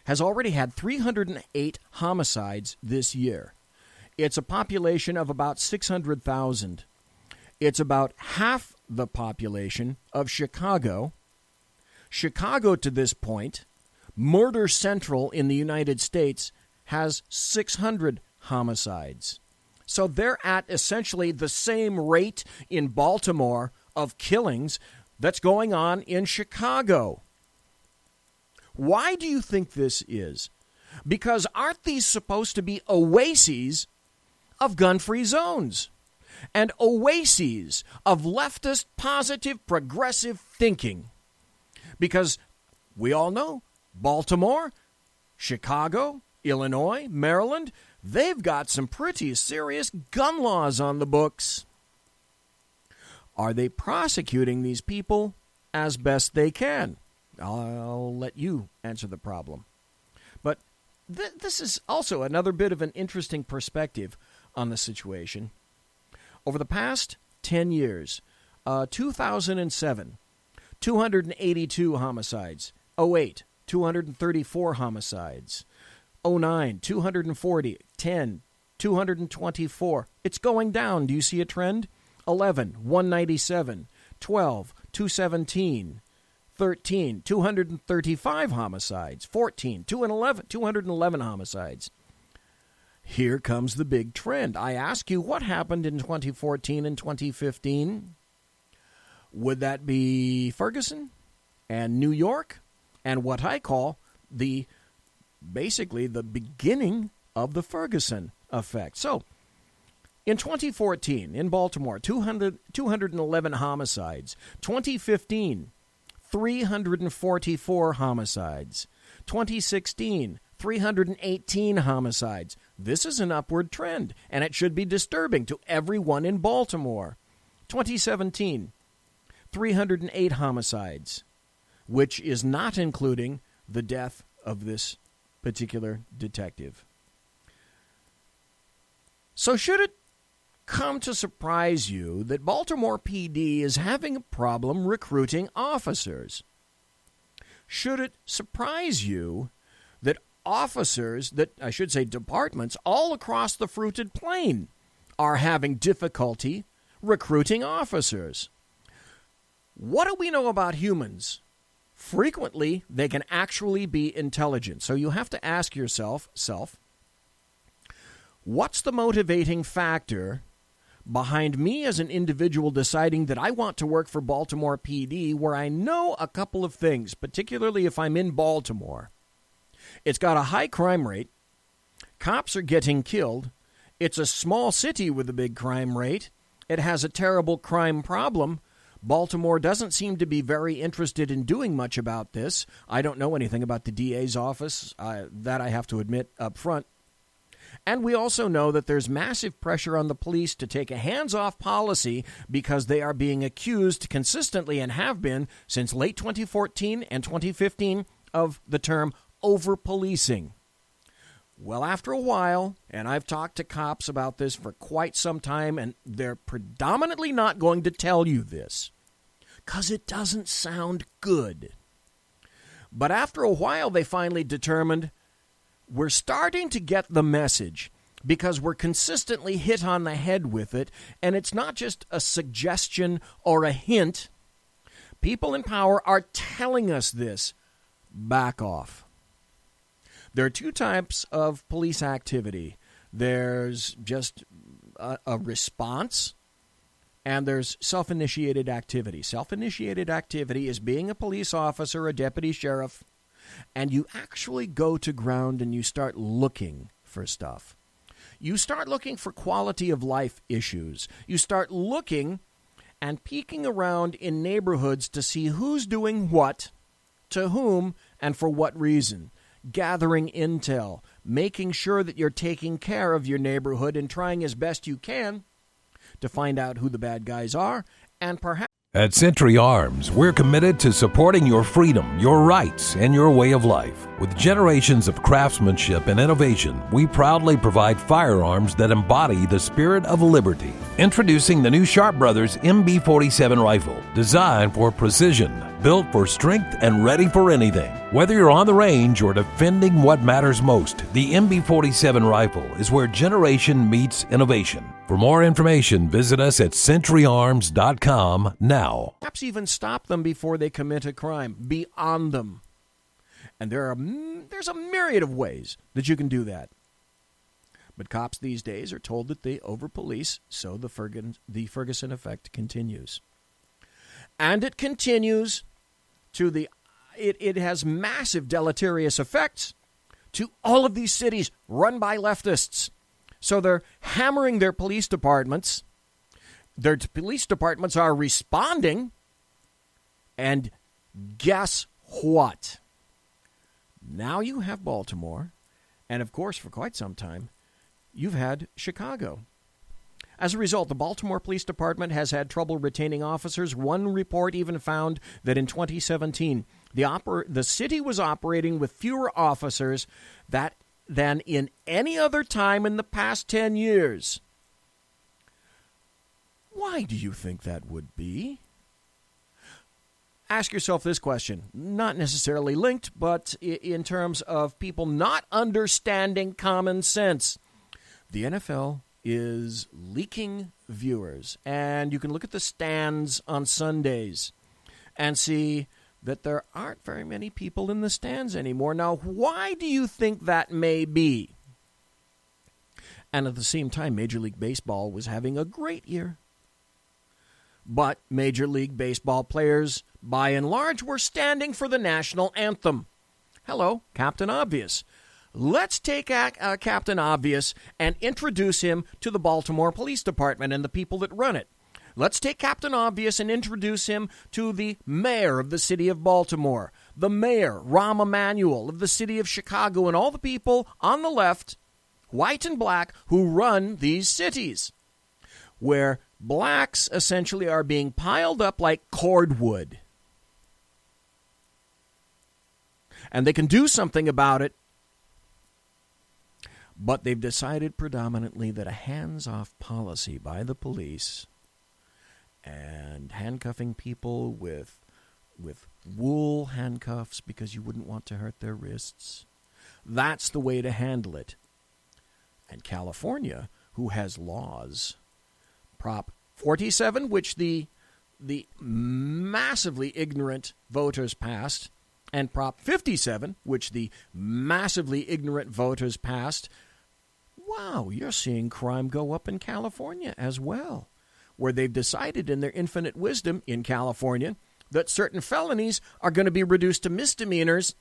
has already had 308 homicides this year. It's a population of about 600,000. It's about half the population of Chicago. Chicago, to this point, murder central in the United States, has 600 homicides. So they're at essentially the same rate in Baltimore of killings that's going on in Chicago. Why do you think this is? Because aren't these supposed to be oases of gun-free zones and oases of leftist, positive, progressive thinking? Because we all know Baltimore, Chicago, Illinois, Maryland, they've got some pretty serious gun laws on the books. Are they prosecuting these people as best they can? I'll let you answer the problem. But this is also another bit of an interesting perspective on the situation. Over the past 10 years, 2007, 282 homicides. 08, 234 homicides. 09, 240. 10, 224. It's going down. Do you see a trend? 11, 197. 12, 217. 13, 235 homicides. 14, 211 homicides. Here comes the big trend. I ask you, what happened in 2014 and 2015? Would that be Ferguson and New York and what I call basically the beginning of the Ferguson effect? So, in 2014, in Baltimore, 211 homicides. 2015, 344 homicides. 2016, 318 homicides. This is an upward trend, and it should be disturbing to everyone in Baltimore. 2017, 308 homicides, which is not including the death of this particular detective. So should it come to surprise you that Baltimore PD is having a problem recruiting officers? Should it surprise you that departments all across the fruited plain are having difficulty recruiting officers? What do we know about humans? Frequently, they can actually be intelligent. So you have to ask yourself, what's the motivating factor behind me as an individual deciding that I want to work for Baltimore PD, where I know a couple of things, particularly if I'm in Baltimore? It's got a high crime rate. Cops are getting killed. It's a small city with a big crime rate. It has a terrible crime problem. Baltimore doesn't seem to be very interested in doing much about this. I don't know anything about the DA's office, that I have to admit up front. And we also know that there's massive pressure on the police to take a hands-off policy because they are being accused consistently and have been since late 2014 and 2015 of the term over-policing. Well, after a while, and I've talked to cops about this for quite some time, and they're predominantly not going to tell you this, because it doesn't sound good. But after a while, they finally determined we're starting to get the message because we're consistently hit on the head with it, and it's not just a suggestion or a hint. People in power are telling us this. Back off. There are two types of police activity. There's just a response, and there's self-initiated activity. Self-initiated activity is being a police officer, a deputy sheriff, and you actually go to ground and you start looking for stuff. You start looking for quality of life issues. You start looking and peeking around in neighborhoods to see who's doing what, to whom, and for what reason. Gathering intel, making sure that you're taking care of your neighborhood and trying as best you can to find out who the bad guys are, and perhaps... At Century Arms, we're committed to supporting your freedom, your rights, and your way of life. With generations of craftsmanship and innovation, we proudly provide firearms that embody the spirit of liberty. Introducing the new Sharp Brothers MB-47 rifle, designed for precision, built for strength, and ready for anything. Whether you're on the range or defending what matters most, the MB-47 rifle is where generation meets innovation. For more information, visit us at centuryarms.com now. Perhaps even stop them before they commit a crime. Be on them. And there's a myriad of ways that you can do that. But cops these days are told that they over-police, so the Ferguson effect continues. And it continues to it has massive deleterious effects to all of these cities run by leftists. So they're hammering their police departments. Their police departments are responding. And guess what? Now you have Baltimore. And of course, for quite some time, you've had Chicago. As a result, the Baltimore Police Department has had trouble retaining officers. One report even found that in 2017, the city was operating with fewer officers than in any other time in the past 10 years. Why do you think that would be? Ask yourself this question, not necessarily linked, but in terms of people not understanding common sense. The NFL is leaking viewers, and you can look at the stands on Sundays and see that there aren't very many people in the stands anymore. Now, why do you think that may be? And at the same time, Major League Baseball was having a great year. But Major League Baseball players, by and large, were standing for the national anthem. Hello, Captain Obvious. Let's take Captain Obvious and introduce him to the Baltimore Police Department and the people that run it. Let's take Captain Obvious and introduce him to the mayor of the city of Baltimore, the mayor, Rahm Emanuel, of the city of Chicago, and all the people on the left, white and black, who run these cities, where blacks essentially are being piled up like cordwood. And they can do something about it, but they've decided predominantly that a hands-off policy by the police and handcuffing people with wool handcuffs because you wouldn't want to hurt their wrists, that's the way to handle it. And California, who has laws, Prop 47, which the massively ignorant voters passed, and Prop 57, which the massively ignorant voters passed, wow, you're seeing crime go up in California as well, where they've decided in their infinite wisdom in California that certain felonies are going to be reduced to misdemeanors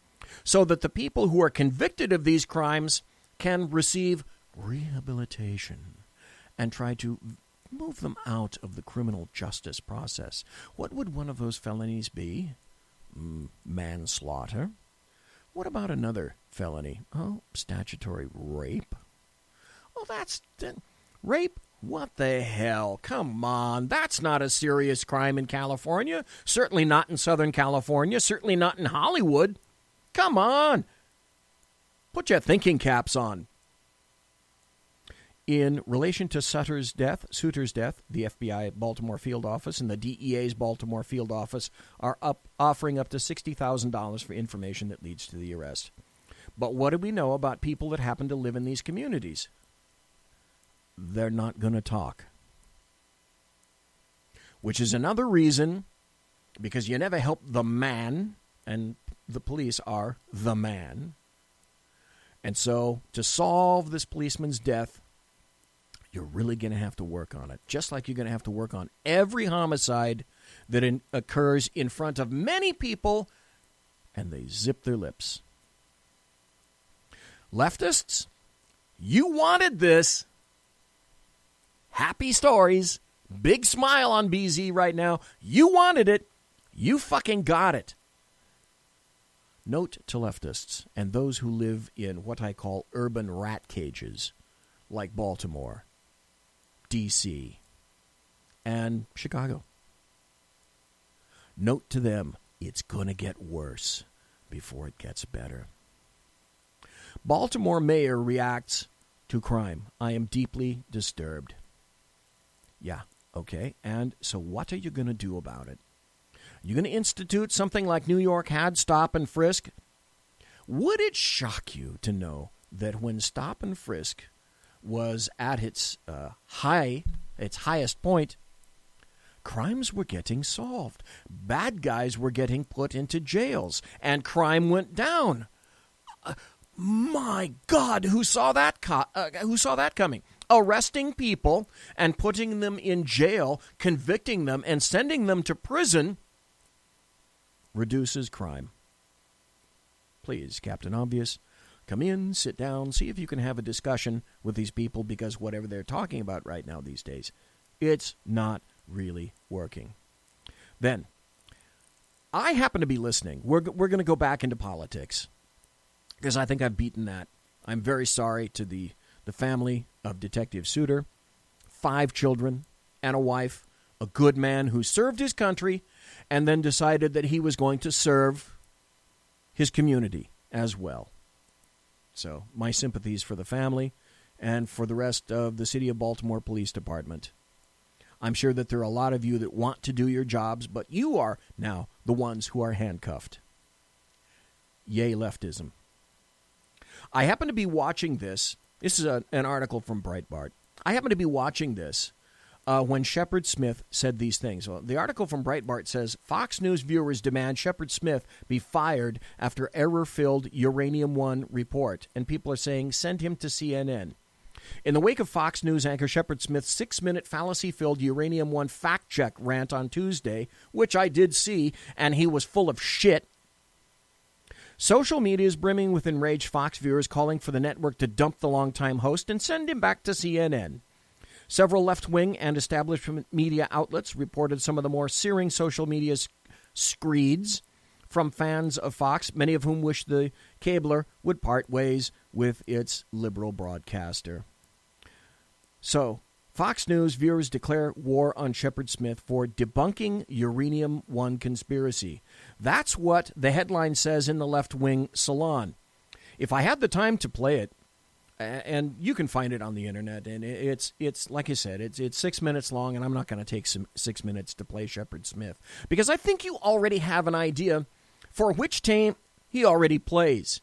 so that the people who are convicted of these crimes can receive rehabilitation and try to move them out of the criminal justice process. What would one of those felonies be? Manslaughter. What about another felony? Oh, statutory rape. Well, that's rape. What the hell? Come on. That's not a serious crime in California. Certainly not in Southern California. Certainly not in Hollywood. Come on. Put your thinking caps on. In relation to Suter's death, the FBI Baltimore field office and the DEA's Baltimore field office are offering up to $60,000 for information that leads to the arrest. But what do we know about people that happen to live in these communities? They're not going to talk. Which is another reason, because you never help the man, and the police are the man. And so to solve this policeman's death, you're really going to have to work on it. Just like you're going to have to work on every homicide that occurs in front of many people, and they zip their lips. Leftists, you wanted this. Happy stories. Big smile on BZ right now. You wanted it. You fucking got it. Note to leftists and those who live in what I call urban rat cages, like Baltimore, D.C., and Chicago. Note to them, it's going to get worse before it gets better. Baltimore mayor reacts to crime. I am deeply disturbed. Yeah, okay. And so what are you going to do about it? You're going to institute something like New York had stop and frisk? Would it shock you to know that when stop and frisk was at its highest point, crimes were getting solved. Bad guys were getting put into jails, and crime went down. My God, who saw that coming? Arresting people and putting them in jail, convicting them, and sending them to prison reduces crime. Please, Captain Obvious, come in, sit down, see if you can have a discussion with these people, because whatever they're talking about right now these days, it's not really working. Then, I happen to be listening. We're going to go back into politics, because I think I've beaten that. I'm very sorry to the family of Detective Suter, 5 children and a wife, a good man who served his country and then decided that he was going to serve his community as well. So my sympathies for the family and for the rest of the City of Baltimore Police Department. I'm sure that there are a lot of you that want to do your jobs, but you are now the ones who are handcuffed. Yay, leftism. I happen to be watching this. This is an article from Breitbart. I happen to be watching this when Shepard Smith said these things. Well, the article from Breitbart says, Fox News viewers demand Shepard Smith be fired after error-filled Uranium-1 report. And people are saying, send him to CNN. In the wake of Fox News anchor Shepard Smith's 6-minute fallacy-filled Uranium-1 fact-check rant on Tuesday, which I did see, and he was full of shit, social media is brimming with enraged Fox viewers calling for the network to dump the longtime host and send him back to CNN. Several left-wing and establishment media outlets reported some of the more searing social media screeds from fans of Fox, many of whom wish the cabler would part ways with its liberal broadcaster. So, Fox News viewers declare war on Shepard Smith for debunking Uranium-1 conspiracy. That's what the headline says in the left-wing salon. If I had the time to play it, and you can find it on the internet, and it's like I said, it's 6 minutes long, and I'm not going to take 6 minutes to play Shepard Smith, because I think you already have an idea for which team he already plays.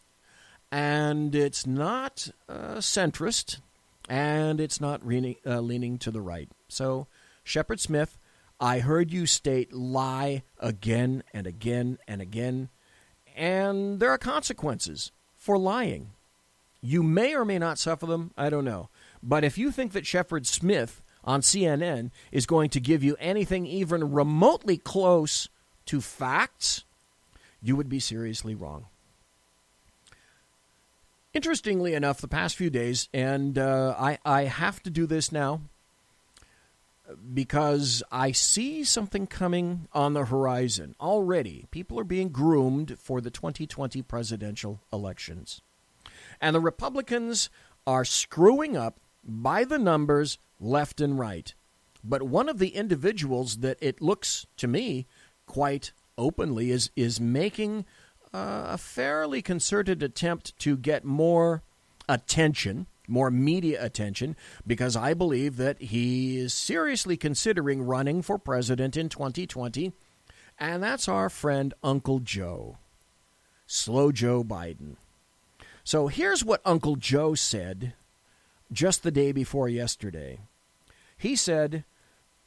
And it's not centrist, and it's not leaning to the right. So, Shepard Smith, I heard you state lie again and again and again, and there are consequences for lying. You may or may not suffer them, I don't know. But if you think that Shepard Smith on CNN is going to give you anything even remotely close to facts, you would be seriously wrong. Interestingly enough, the past few days, and I have to do this now because I see something coming on the horizon. Already, people are being groomed for the 2020 presidential elections. And the Republicans are screwing up by the numbers left and right. But one of the individuals that it looks to me quite openly is making a fairly concerted attempt to get more attention, more media attention, because I believe that he is seriously considering running for president in 2020, and that's our friend Uncle Joe, Slow Joe Biden. So here's what Uncle Joe said just the day before yesterday. He said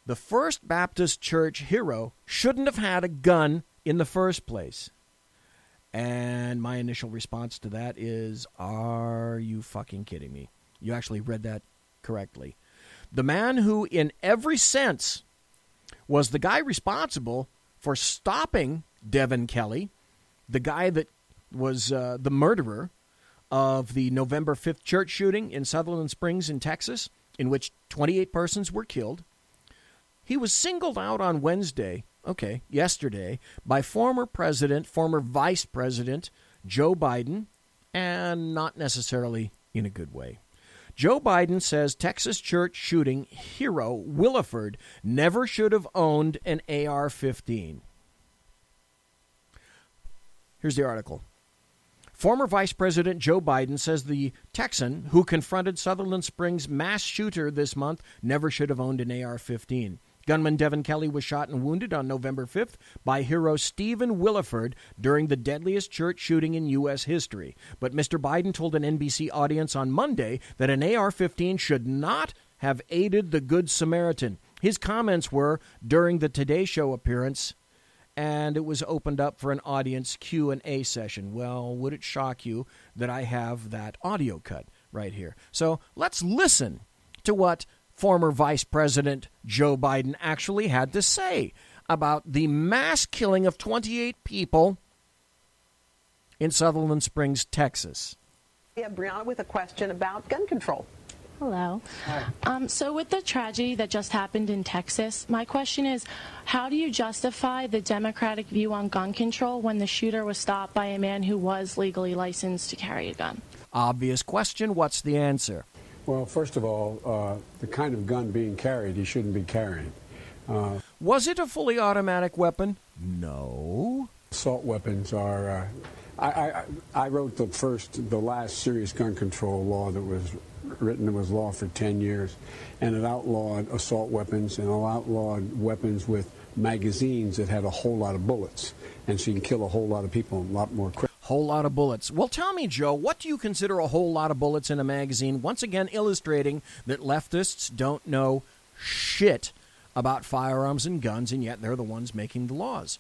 the First Baptist Church hero shouldn't have had a gun in the first place. And my initial response to that is, are you fucking kidding me? You actually read that correctly. The man who, in every sense, was the guy responsible for stopping Devin Kelly, the guy that was the murderer of the November 5th church shooting in Sutherland Springs in Texas, in which 28 persons were killed. He was singled out on yesterday, by former Vice President Joe Biden, and not necessarily in a good way. Joe Biden says Texas church shooting hero Williford never should have owned an AR-15. Here's the article. Former Vice President Joe Biden says the Texan who confronted Sutherland Springs mass shooter this month never should have owned an AR-15. Gunman Devin Kelly was shot and wounded on November 5th by hero Stephen Williford during the deadliest church shooting in U.S. history. But Mr. Biden told an NBC audience on Monday that an AR-15 should not have aided the Good Samaritan. His comments were during the Today Show appearance, and it was opened up for an audience Q&A session. Well, would it shock you that I have that audio cut right here? So let's listen to what former Vice President Joe Biden actually had to say about the mass killing of 28 people in Sutherland Springs, Texas. We have Brianna with a question about gun control. Hello. So with the tragedy that just happened in Texas, my question is, how do you justify the Democratic view on gun control when the shooter was stopped by a man who was legally licensed to carry a gun? Obvious question. What's the answer? Well, first of all, the kind of gun being carried, he shouldn't be carrying. Was it a fully automatic weapon? No. Assault weapons are... I wrote the last serious gun control law that was written. It was law for 10 years, and it outlawed assault weapons and it outlawed weapons with magazines that had a whole lot of bullets, and so you can kill a whole lot of people a lot more quickly. Whole lot of bullets. Well, tell me, Joe, what do you consider a whole lot of bullets in a magazine? Once again, illustrating that leftists don't know shit about firearms and guns, and yet they're the ones making the laws.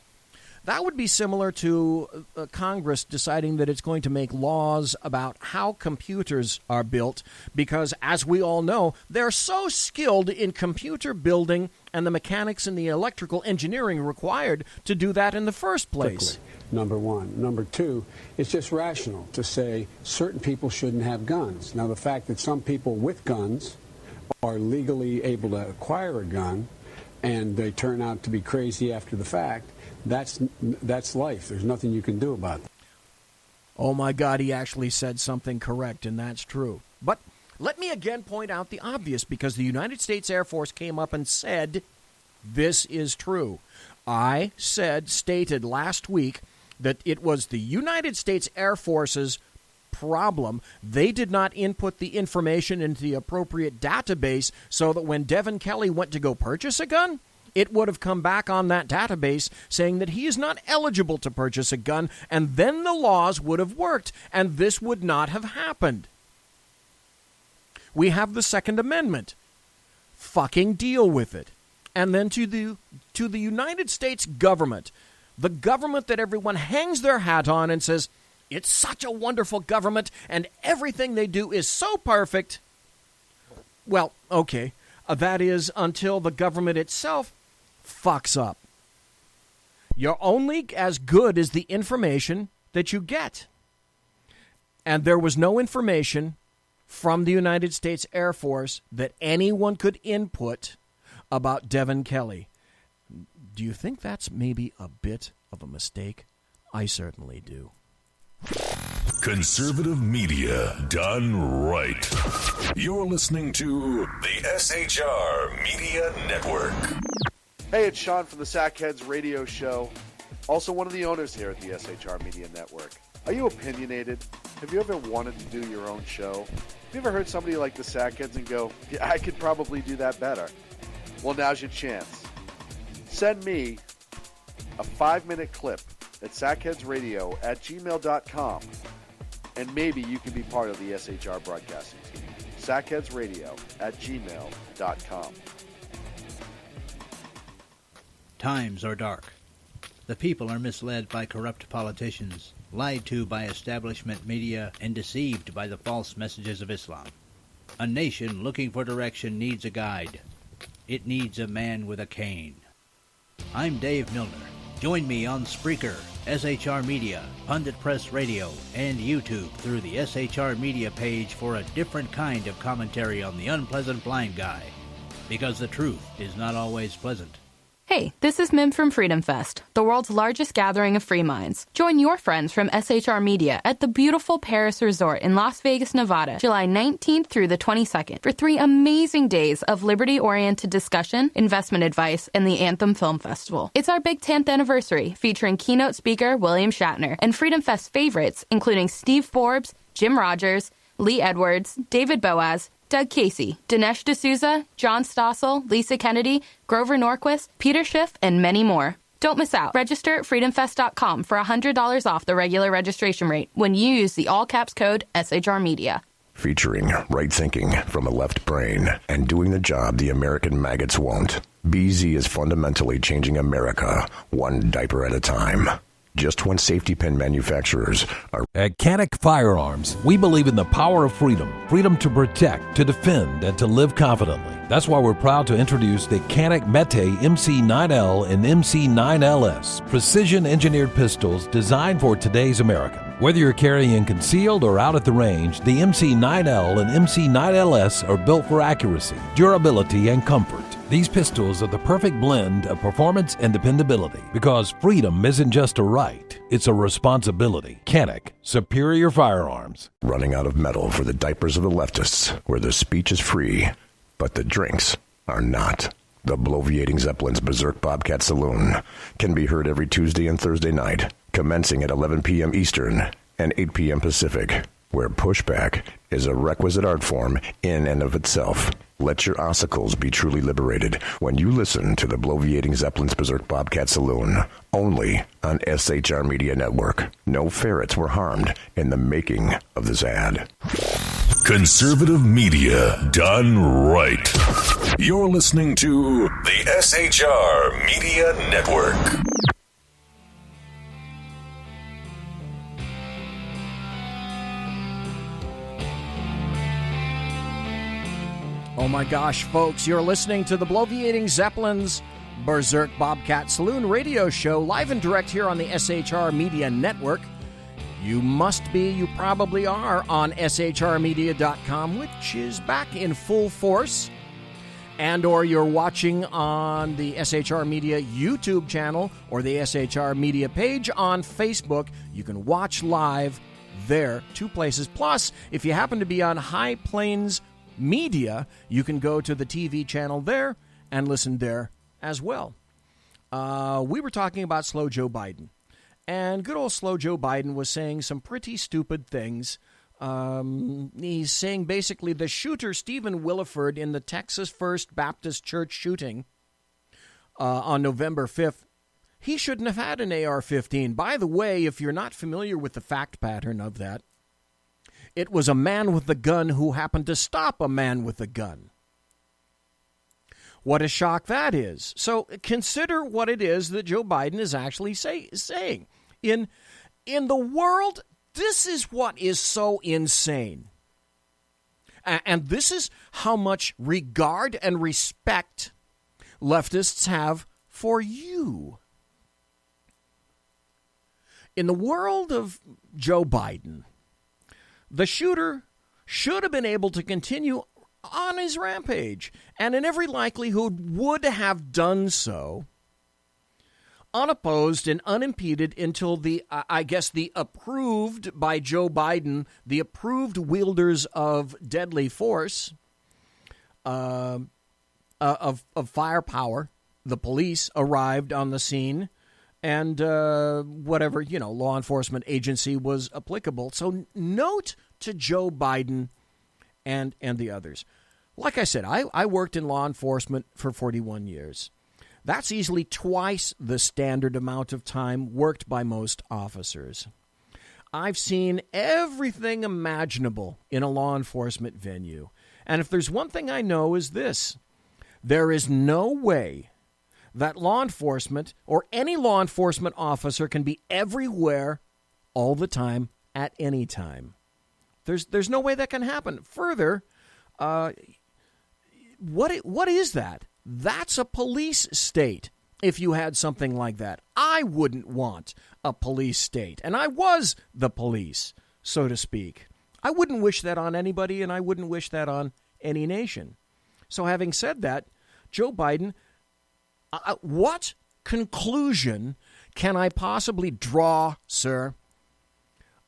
That would be similar to Congress deciding that it's going to make laws about how computers are built because, as we all know, they're so skilled in computer building and the mechanics and the electrical engineering required to do that in the first place. Number one. Number two, it's just rational to say certain people shouldn't have guns. Now, the fact that some people with guns are legally able to acquire a gun and they turn out to be crazy after the fact, that's life. There's nothing you can do about that. Oh, my God, he actually said something correct, and that's true. But let me again point out the obvious, because the United States Air Force came up and said this is true. I stated last week that it was the United States Air Force's problem. They did not input the information into the appropriate database so that when Devin Kelly went to go purchase a gun, it would have come back on that database saying that he is not eligible to purchase a gun, and then the laws would have worked, and this would not have happened. We have the Second Amendment. Fucking deal with it. And then to the United States government, the government that everyone hangs their hat on and says, it's such a wonderful government and everything they do is so perfect. Well, okay, that is until the government itself fucks up. You're only as good as the information that you get. And there was no information from the United States Air Force that anyone could input about Devin Kelly. Do you think that's maybe a bit of a mistake? I certainly do. Conservative media done right. You're listening to the SHR Media Network. Hey, it's Sean from the Sackheads radio show. Also one of the owners here at the SHR Media Network. Are you opinionated? Have you ever wanted to do your own show? Have you ever heard somebody like the Sackheads and go, yeah, I could probably do that better? Well, now's your chance. Send me a 5-minute clip at sackheadsradio@gmail.com, and maybe you can be part of the SHR broadcasting team. sackheadsradio@gmail.com. Times are dark. The people are misled by corrupt politicians, lied to by establishment media, and deceived by the false messages of Islam. A nation looking for direction needs a guide. It needs a man with a cane. I'm Dave Milner. Join me on Spreaker, SHR Media, Pundit Press Radio, and YouTube through the SHR Media page for a different kind of commentary on the unpleasant blind guy. Because the truth is not always pleasant. Hey, this is Mim from Freedom Fest, the world's largest gathering of free minds. Join your friends from SHR Media at the beautiful Paris Resort in Las Vegas, Nevada, July 19th through the 22nd for 3 amazing days of liberty-oriented discussion, investment advice, and the Anthem Film Festival. It's our big 10th anniversary, featuring keynote speaker William Shatner and Freedom Fest favorites, including Steve Forbes, Jim Rogers, Lee Edwards, David Boaz, Doug Casey, Dinesh D'Souza, John Stossel, Lisa Kennedy, Grover Norquist, Peter Schiff, and many more. Don't miss out. Register at freedomfest.com for $100 off the regular registration rate when you use the all-caps code SHR Media. Featuring right thinking from a left brain and doing the job the American maggots won't. BZ is fundamentally changing America, one diaper at a time. Just when safety pin manufacturers are... At Canic Firearms, we believe in the power of freedom. Freedom to protect, to defend, and to live confidently. That's why we're proud to introduce the Canic Mete MC9L and MC9LS, precision-engineered pistols designed for today's American. Whether you're carrying concealed or out at the range, the MC9L and MC9LS are built for accuracy, durability, and comfort. These pistols are the perfect blend of performance and dependability, because freedom isn't just a right, it's a responsibility. Canic, superior firearms. Running out of metal for the diapers of the leftists, where the speech is free, but the drinks are not. The Bloviating Zeppelin's Berserk Bobcat Saloon can be heard every Tuesday and Thursday night, commencing at 11 p.m. Eastern and 8 p.m. Pacific, where pushback is a requisite art form in and of itself. Let your ossicles be truly liberated when you listen to the Bloviating Zeppelin's Berserk Bobcat Saloon, only on SHR Media Network. No ferrets were harmed in the making of this ad. Conservative media done right. You're listening to the SHR Media Network. Oh my gosh, folks, you're listening to the Bloviating Zeppelin's Berserk Bobcat Saloon radio show, live and direct here on the SHR Media Network. You probably are on shrmedia.com, which is back in full force. And or you're watching on the SHR Media YouTube channel or the SHR Media page on Facebook. You can watch live there, 2 places. Plus, if you happen to be on High Plains Media, you can go to the TV channel there and listen there as well. We were talking about slow Joe Biden, and good old slow Joe Biden was saying some pretty stupid things. He's saying basically the shooter, Stephen Williford, in the Texas First Baptist Church shooting on November 5th, he shouldn't have had an AR-15. By the way, if you're not familiar with the fact pattern of that, it was a man with a gun who happened to stop a man with a gun. What a shock that is. So consider what it is that Joe Biden is actually saying. In the world, this is what is so insane. And this is how much regard and respect leftists have for you. In the world of Joe Biden, the shooter should have been able to continue on his rampage, and in every likelihood would have done so unopposed and unimpeded until the approved by Joe Biden, the approved wielders of deadly force, of firepower, the police arrived on the scene and whatever, law enforcement agency was applicable. So note to Joe Biden and the others. Like I said, I worked in law enforcement for 41 years. That's easily twice the standard amount of time worked by most officers. I've seen everything imaginable in a law enforcement venue. And if there's one thing I know is this: there is no way that law enforcement or any law enforcement officer can be everywhere all the time at any time. There's no way that can happen. Further, what is that? That's a police state. If you had something like that, I wouldn't want a police state. And I was the police, so to speak. I wouldn't wish that on anybody, and I wouldn't wish that on any nation. So having said that, Joe Biden, what conclusion can I possibly draw, sir,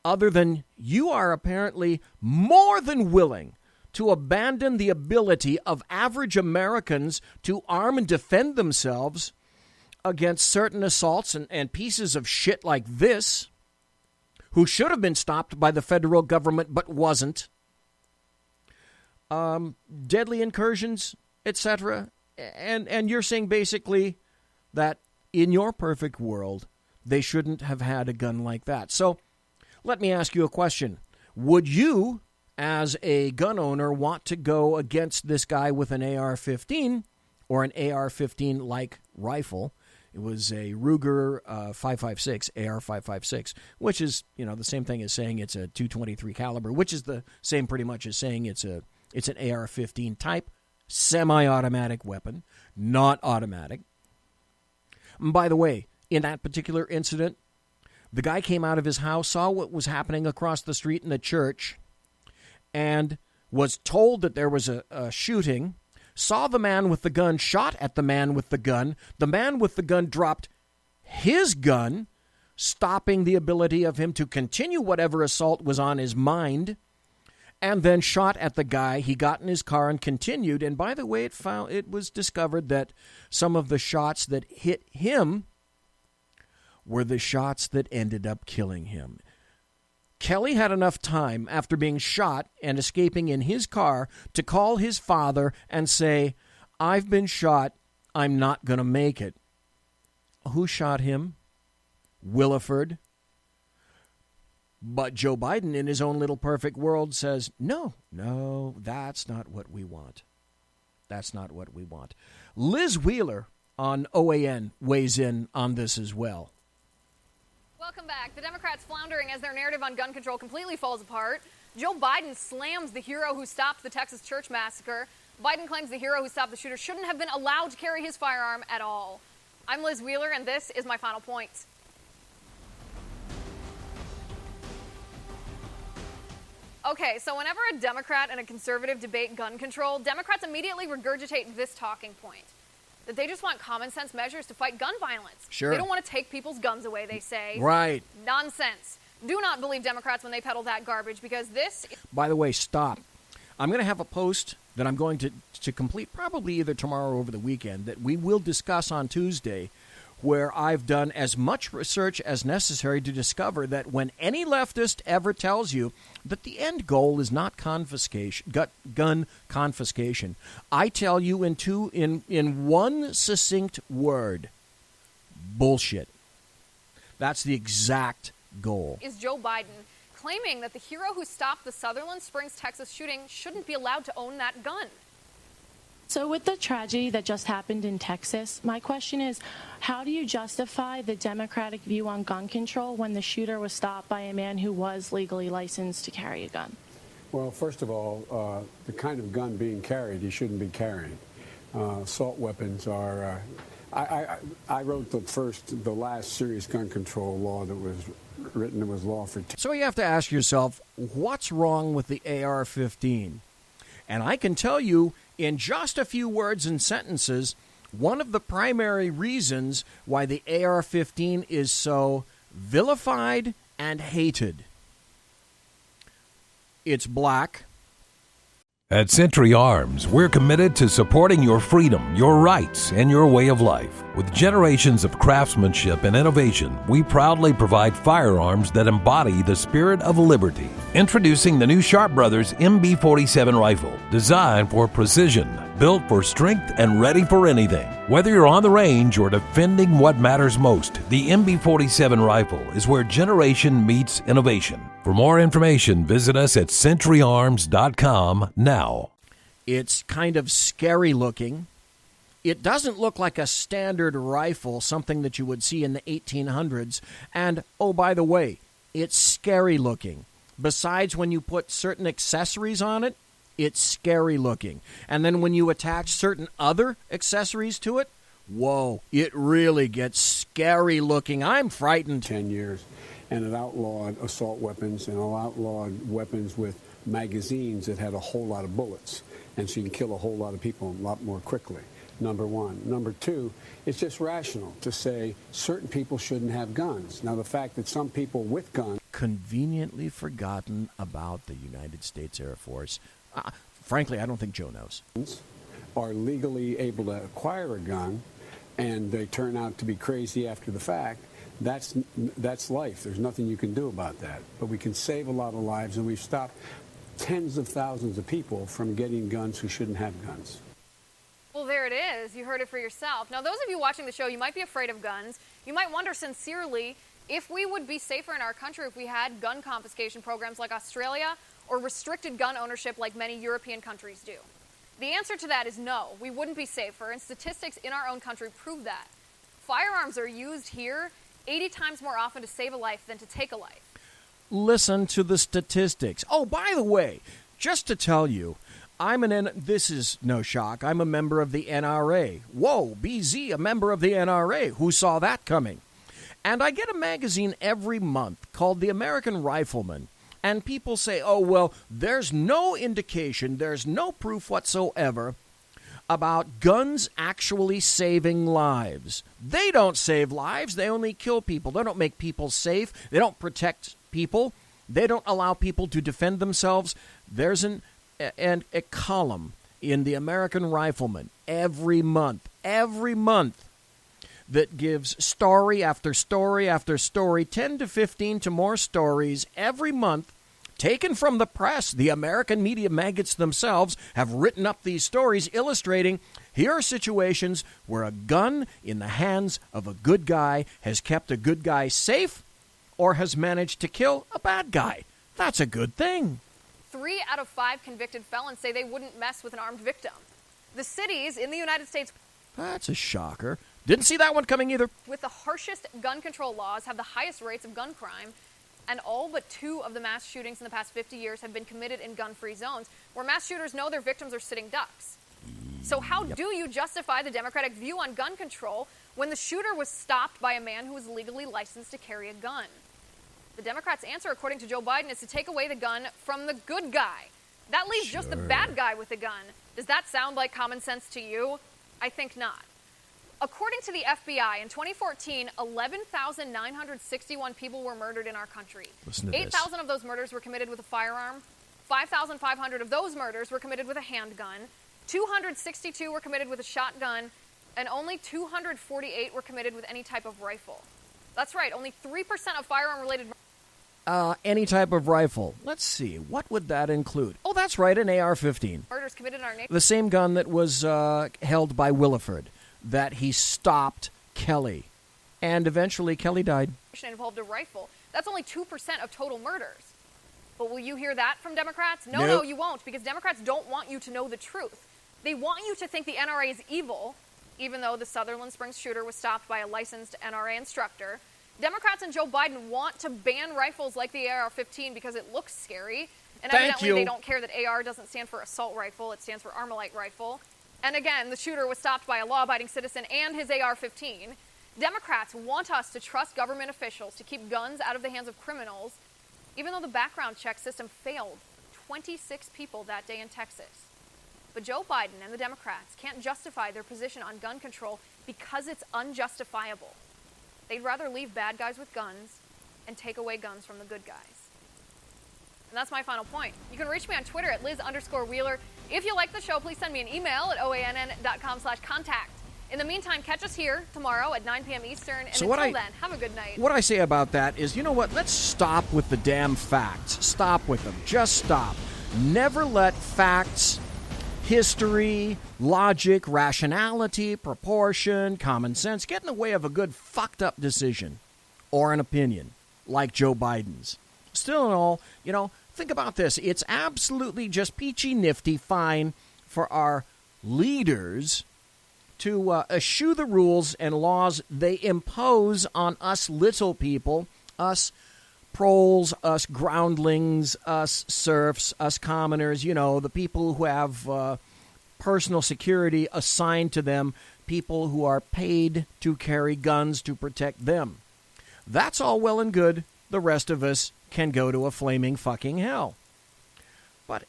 other than you are apparently more than willing to abandon the ability of average Americans to arm and defend themselves against certain assaults and pieces of shit like this, who should have been stopped by the federal government but wasn't, deadly incursions, etc. And you're saying basically that in your perfect world, they shouldn't have had a gun like that. So let me ask you a question. Would you, as a gun owner, want to go against this guy with an AR-15 or an AR-15-like rifle? It was a Ruger 5.56, AR-5.56, which is, the same thing as saying it's a .223 caliber, which is the same pretty much as saying it's an AR-15 type semi-automatic weapon, not automatic. By the way, in that particular incident, the guy came out of his house, saw what was happening across the street in the church, and was told that there was a shooting, saw the man with the gun, shot at the man with the gun. The man with the gun dropped his gun, stopping the ability of him to continue whatever assault was on his mind, and then shot at the guy. He got in his car and continued. And by the way, it was discovered that some of the shots that hit him were the shots that ended up killing him. Kelly had enough time after being shot and escaping in his car to call his father and say, "I've been shot. I'm not going to make it." Who shot him? Williford. But Joe Biden, in his own little perfect world, says, no, that's not what we want. That's not what we want. Liz Wheeler on OAN weighs in on this as well. Welcome back. The Democrats floundering as their narrative on gun control completely falls apart. Joe Biden slams the hero who stopped the Texas church massacre. Biden claims the hero who stopped the shooter shouldn't have been allowed to carry his firearm at all. I'm Liz Wheeler, and this is my final point. Okay, so whenever a Democrat and a conservative debate gun control, Democrats immediately regurgitate this talking point, that they just want common sense measures to fight gun violence. Sure. They don't want to take people's guns away, they say. Right. Nonsense. Do not believe Democrats when they peddle that garbage, because this... By the way, stop. I'm going to have a post that I'm going to complete probably either tomorrow or over the weekend that we will discuss on Tuesday, where I've done as much research as necessary to discover that when any leftist ever tells you that the end goal is not gun confiscation, I tell you in one succinct word: bullshit. That's the exact goal. Is Joe Biden claiming that the hero who stopped the Sutherland Springs, Texas shooting shouldn't be allowed to own that gun. So with the tragedy that just happened in Texas, my question is, how do you justify the Democratic view on gun control when the shooter was stopped by a man who was legally licensed to carry a gun? Well, first of all, the kind of gun being carried, you shouldn't be carrying. Assault weapons are... I wrote the last serious gun control law that was written. It was law for... So you have to ask yourself, what's wrong with the AR-15? And I can tell you, in just a few words and sentences, one of the primary reasons why the AR-15 is so vilified and hated. It's black. At Century Arms, we're committed to supporting your freedom, your rights, and your way of life. With generations of craftsmanship and innovation, we proudly provide firearms that embody the spirit of liberty. Introducing the new Sharp Brothers MB-47 rifle, designed for precision, built for strength, and ready for anything. Whether you're on the range or defending what matters most, the MB-47 rifle is where generation meets innovation. For more information, visit us at centuryarms.com now. It's kind of scary looking. It doesn't look like a standard rifle, something that you would see in the 1800s. And, oh, by the way, it's scary looking. Besides, when you put certain accessories on it, it's scary looking. And then when you attach certain other accessories to it, whoa, it really gets scary looking. I'm frightened. 10 years, and it outlawed assault weapons and it outlawed weapons with magazines that had a whole lot of bullets. And so you can kill a whole lot of people a lot more quickly. Number one. Number two, it's just rational to say certain people shouldn't have guns. Now, the fact that some people with guns... Conveniently forgotten about the United States Air Force. Frankly, I don't think Joe knows. ...are legally able to acquire a gun, and they turn out to be crazy after the fact. That's life. There's nothing you can do about that. But we can save a lot of lives, and we've stopped tens of thousands of people from getting guns who shouldn't have guns. Well, there it is. You heard it for yourself. Now, those of you watching the show, you might be afraid of guns. You might wonder sincerely if we would be safer in our country if we had gun confiscation programs like Australia or restricted gun ownership like many European countries do. The answer to that is no, we wouldn't be safer, and statistics in our own country prove that. Firearms are used here 80 times more often to save a life than to take a life. Listen to the statistics. Oh, by the way, just to tell you, this is no shock, I'm a member of the NRA. Whoa, BZ, a member of the NRA. Who saw that coming? And I get a magazine every month called The American Rifleman. And people say, oh, well, there's no indication, there's no proof whatsoever about guns actually saving lives. They don't save lives. They only kill people. They don't make people safe. They don't protect people. They don't allow people to defend themselves. There's a column in the American Rifleman every month that gives story after story after story, 10 to 15 to more stories every month, taken from the press. The American media maggots themselves have written up these stories illustrating here are situations where a gun in the hands of a good guy has kept a good guy safe or has managed to kill a bad guy. That's a good thing. 3 out of 5 convicted felons say they wouldn't mess with an armed victim. The cities in the United States... That's a shocker. Didn't see that one coming either. ...with the harshest gun control laws have the highest rates of gun crime, and all but 2 of the mass shootings in the past 50 years have been committed in gun-free zones, where mass shooters know their victims are sitting ducks. So how do you justify the Democratic view on gun control when the shooter was stopped by a man who was legally licensed to carry a gun? The Democrats' answer, according to Joe Biden, is to take away the gun from the good guy. That leaves just the bad guy with the gun. Does that sound like common sense to you? I think not. According to the FBI, in 2014, 11,961 people were murdered in our country. 8,000 of those murders were committed with a firearm. 5,500 of those murders were committed with a handgun. 262 were committed with a shotgun. And only 248 were committed with any type of rifle. That's right, only 3% of firearm-related murders. Any type of rifle. Let's see. What would that include? Oh, that's right, an AR-15. Murders committed in our nation. The same gun that was held by Williford, that he stopped Kelly. And eventually Kelly died. Involved a rifle. That's only 2% of total murders. But will you hear that from Democrats? No, Nope. no, you won't, because Democrats don't want you to know the truth. They want you to think the NRA is evil, even though the Sutherland Springs shooter was stopped by a licensed NRA instructor. Democrats and Joe Biden want to ban rifles like the AR-15 because it looks scary. And evidently they don't care that AR doesn't stand for assault rifle. It stands for Armalite rifle. And again, the shooter was stopped by a law-abiding citizen and his AR-15. Democrats want us to trust government officials to keep guns out of the hands of criminals, even though the background check system failed 26 people that day in Texas. But Joe Biden and the Democrats can't justify their position on gun control because it's unjustifiable. They'd rather leave bad guys with guns and take away guns from the good guys. And that's my final point. You can reach me on Twitter at Liz_Wheeler. If you like the show, please send me an email at oann.com/contact. In the meantime, catch us here tomorrow at 9 p.m. Eastern. And until then, have a good night. What I say about that is, you know what? Let's stop with the damn facts. Stop with them. Just stop. Never let facts, history, logic, rationality, proportion, common sense get in the way of a good fucked up decision or an opinion like Joe Biden's. Still in all, think about this. It's absolutely just peachy nifty fine for our leaders to eschew the rules and laws they impose on us little people, us proles, us groundlings, us serfs, us commoners, the people who have personal security assigned to them, people who are paid to carry guns to protect them. That's all well and good. The rest of us can go to a flaming fucking hell. But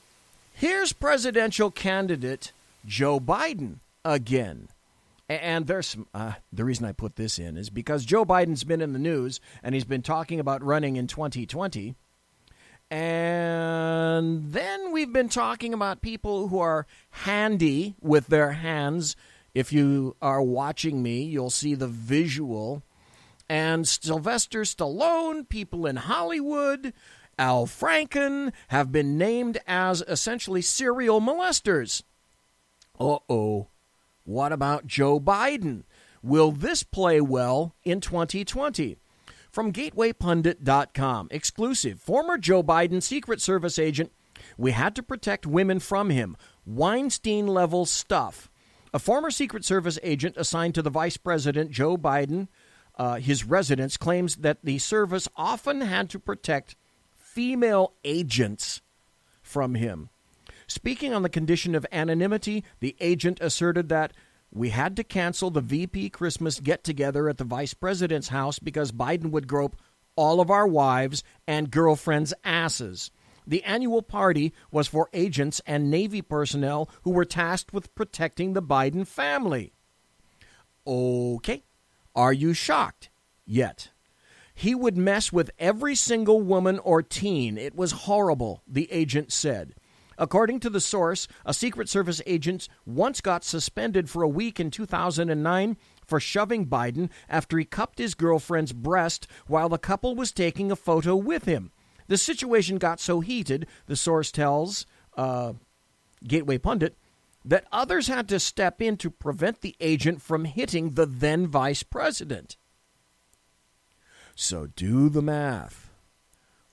here's presidential candidate Joe Biden again. And there's the reason I put this in is because Joe Biden's been in the news and he's been talking about running in 2020. And then we've been talking about people who are handy with their hands. If you are watching me, you'll see the visual. And Sylvester Stallone, people in Hollywood, Al Franken have been named as essentially serial molesters. Uh-oh. What about Joe Biden? Will this play well in 2020? From GatewayPundit.com, exclusive. Former Joe Biden Secret Service agent, we had to protect women from him. Weinstein-level stuff. A former Secret Service agent assigned to the Vice President Joe Biden, his residence, claims that the service often had to protect female agents from him. Speaking on the condition of anonymity, the agent asserted that we had to cancel the VP Christmas get-together at the vice president's house because Biden would grope all of our wives and girlfriends' asses. The annual party was for agents and Navy personnel who were tasked with protecting the Biden family. Okay, are you shocked yet? He would mess with every single woman or teen. It was horrible, the agent said. According to the source, a Secret Service agent once got suspended for a week in 2009 for shoving Biden after he cupped his girlfriend's breast while the couple was taking a photo with him. The situation got so heated, the source tells Gateway Pundit, that others had to step in to prevent the agent from hitting the then vice president. So do the math.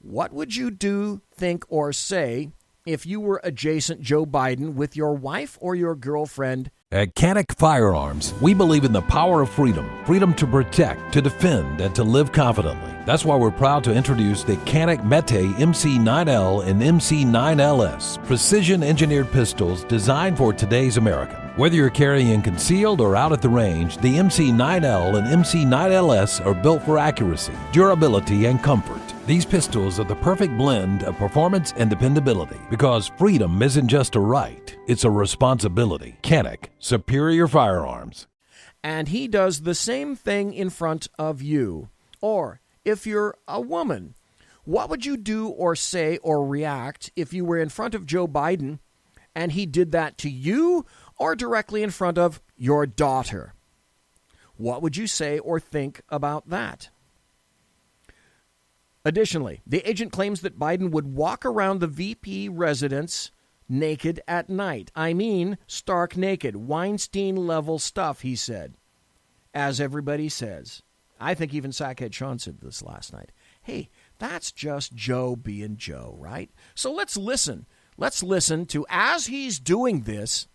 What would you do, think, or say if you were adjacent Joe Biden with your wife or your girlfriend? At Canic Firearms, we believe in the power of freedom. Freedom to protect, to defend, and to live confidently. That's why we're proud to introduce the Canic Mete MC9L and MC9LS, precision-engineered pistols designed for today's American. Whether you're carrying concealed or out at the range, the MC9L and MC9LS are built for accuracy, durability, and comfort. These pistols are the perfect blend of performance and dependability because freedom isn't just a right, it's a responsibility. Canic, superior firearms. And he does the same thing in front of you. Or if you're a woman, what would you do or say or react if you were in front of Joe Biden and he did that to you or directly in front of your daughter? What would you say or think about that? Additionally, the agent claims that Biden would walk around the VP residence naked at night. I mean, stark naked, Weinstein-level stuff, he said. As everybody says. I think even Sackhead Sean said this last night. Hey, that's just Joe being Joe, right? So let's listen. Let's listen to, as he's doing this,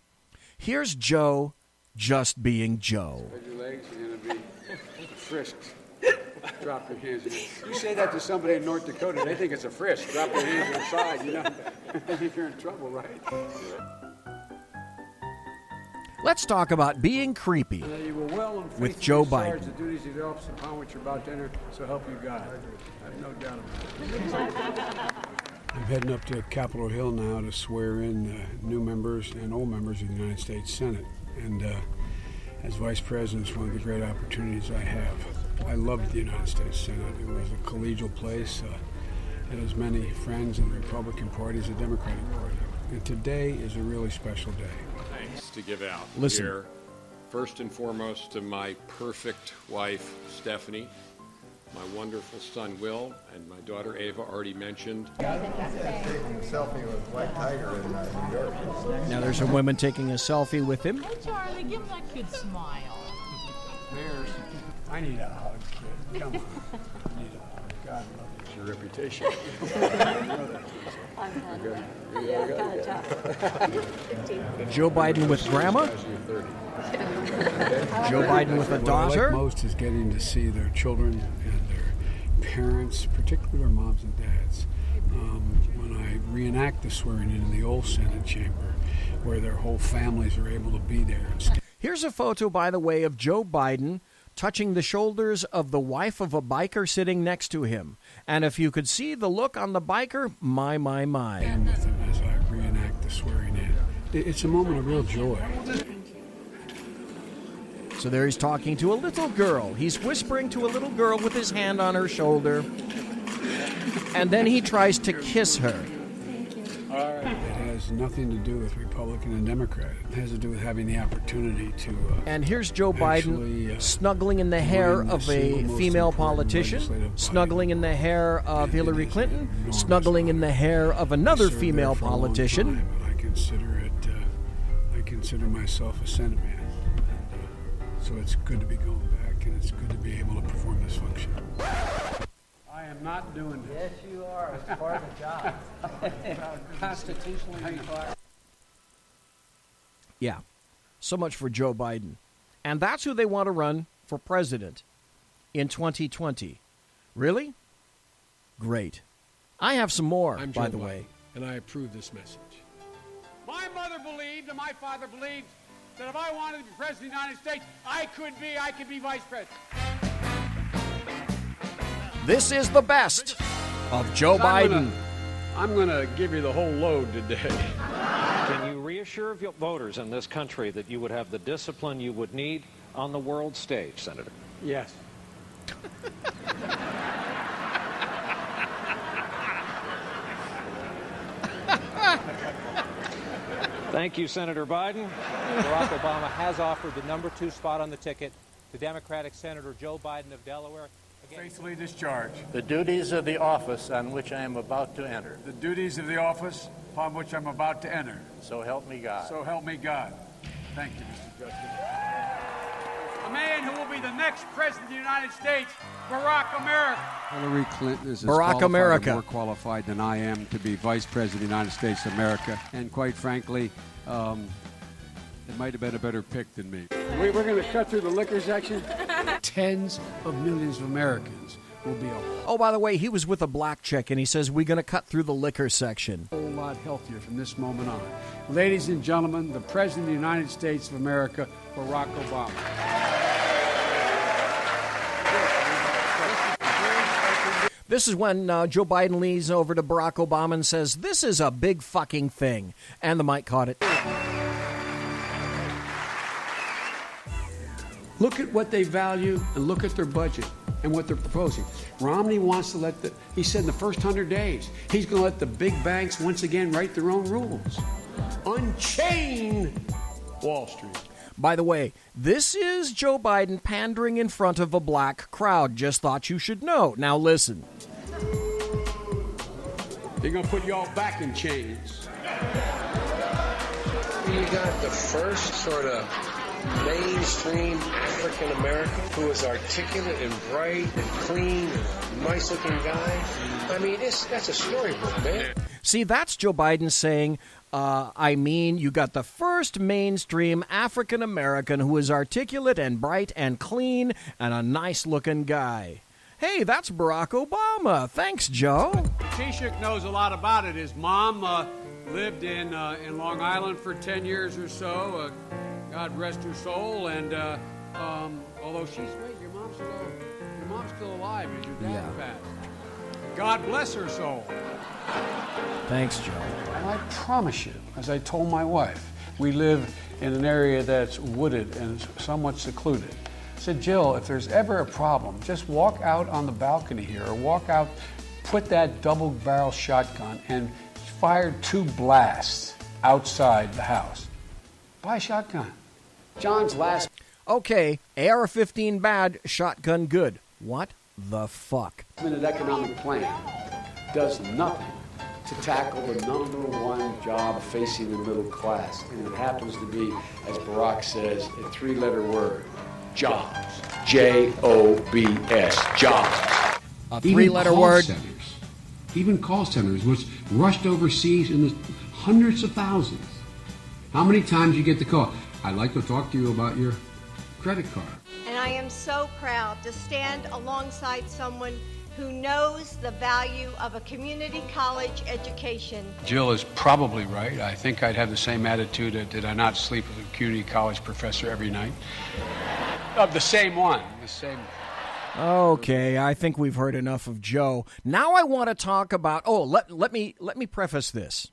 here's Joe just being Joe. Spread your legs, you're going to be frisked. Drop your hands. You say that to somebody in North Dakota, they think it's a frisk. Drop your hands to the side, you know. You're in trouble, right? Let's talk about being creepy you will well and with Joe discharge Biden. the duties of the office upon which you're about to enter, so help you God. I have no doubt about it. I'm heading up to Capitol Hill now to swear in new members and old members of the United States Senate. And as Vice President, it's one of the great opportunities I have. I loved the United States Senate. It was a collegial place. It had as many friends in the Republican Party as the Democratic Party. And today is a really special day. Thanks to give out. Listen. Here, first and foremost, to my perfect wife, Stephanie, my wonderful son, Will, and my daughter, Ava, already mentioned. Taking a selfie with White Tiger in New York. Now there's a woman taking a selfie with him. Hey, Charlie, give him that kid smile. Bears, I need a hug, kid. Come on. I need a hug. God love you. It's your reputation. Joe Biden with grandma. Joe Biden with a What I daughter. like most is getting to see their children and their parents, particularly their moms and dads, when I reenact the swearing in the old Senate chamber, where their whole families are able to be there. Here's a photo, by the way, of Joe Biden touching the shoulders of the wife of a biker sitting next to him. And if you could see the look on the biker, my. And with them as I reenact the swearing in. It's a moment of real joy. So there he's talking to a little girl. He's whispering to a little girl with his hand on her shoulder. And then he tries to kiss her. It has nothing to do with Republican and Democrat. It has to do with having the opportunity to... And here's Joe Biden snuggling in the hair of a female politician, snuggling in the hair of Hillary Clinton, snuggling in the hair of another female politician. I consider myself a Senate man. So it's good to be going back, and it's good to be able to perform this function. I am not doing this. Yes, you are. It's part of the job. Constitutionally required. Yeah, so much for Joe Biden. And that's who they want to run for president in 2020. Really? Great. I have some more, I'm by Joe the Biden, way. and I approve this message. My mother believed, and my father believed, that if I wanted to be president of the United States, I could be vice president. This is the best of Joe Biden. I'm going to give you the whole load today. Can you reassure voters in this country that you would have the discipline you would need on the world stage, Senator? Yes. Thank you, Senator Biden. Barack Obama has offered the number 2 spot on the ticket to Democratic Senator Joe Biden of Delaware. Faithfully discharge The duties of the office on which I am about to enter. the duties of the office upon which I'm about to enter. So help me God. So help me God. Thank you, Mr. Justice. A man who will be the next president of the United States, Barack America. Hillary Clinton is Barack America. more qualified than I am to be vice president of the United States of America. And quite frankly, it might have been a better pick than me. We're going to cut through the liquor section. Tens of millions of Americans will be a Oh, by the way, he was with a black chick, and he says, we're going to cut through the liquor section. whole lot healthier from this moment on. Ladies and gentlemen, the President of the United States of America, Barack Obama. This is when Joe Biden leans over to Barack Obama and says, this is a big fucking thing. And the mic caught it. Look at what they value and look at their budget and what they're proposing. Romney wants to he said in the first 100 days, he's going to let the big banks once again write their own rules. Unchain Wall Street. By the way, this is Joe Biden pandering in front of a black crowd. Just thought you should know. Now listen. They're going to put you all back in chains. You got the first sort of mainstream African American who is articulate and bright and clean and nice looking guy. I mean, that's a storybook, man. See, that's Joe Biden saying, you got the first mainstream African American who is articulate and bright and clean and a nice looking guy. Hey, that's Barack Obama. Thanks, Joe. Taoiseach knows a lot about it. His mom lived in Long Island for 10 years or so. God rest her soul. And although your mom's still alive, as your dad passed. God bless her soul. Thanks, Joe. And I promise you, as I told my wife, we live in an area that's wooded and somewhat secluded. I said, Jill, if there's ever a problem, just walk out on the balcony here or walk out, put that double-barrel shotgun and fire 2 blasts. outside the house. Buy a shotgun. John's last... Okay, AR-15 bad, shotgun good. What the fuck? minute economic plan does nothing to tackle the number one job facing the middle class. And it happens to be, as Barack says, a three-letter word, jobs. J-O-B-S, jobs. A three-letter word. Even call centers, which rushed overseas in the hundreds of thousands. How many times you get the call? I'd like to talk to you about your credit card. And I am so proud to stand alongside someone who knows the value of a community college education. Jill is probably right. I think I'd have the same attitude did I not sleep with a community college professor every night. The same one. Okay, I think we've heard enough of Joe. Now I want to talk about... Oh, let me preface this.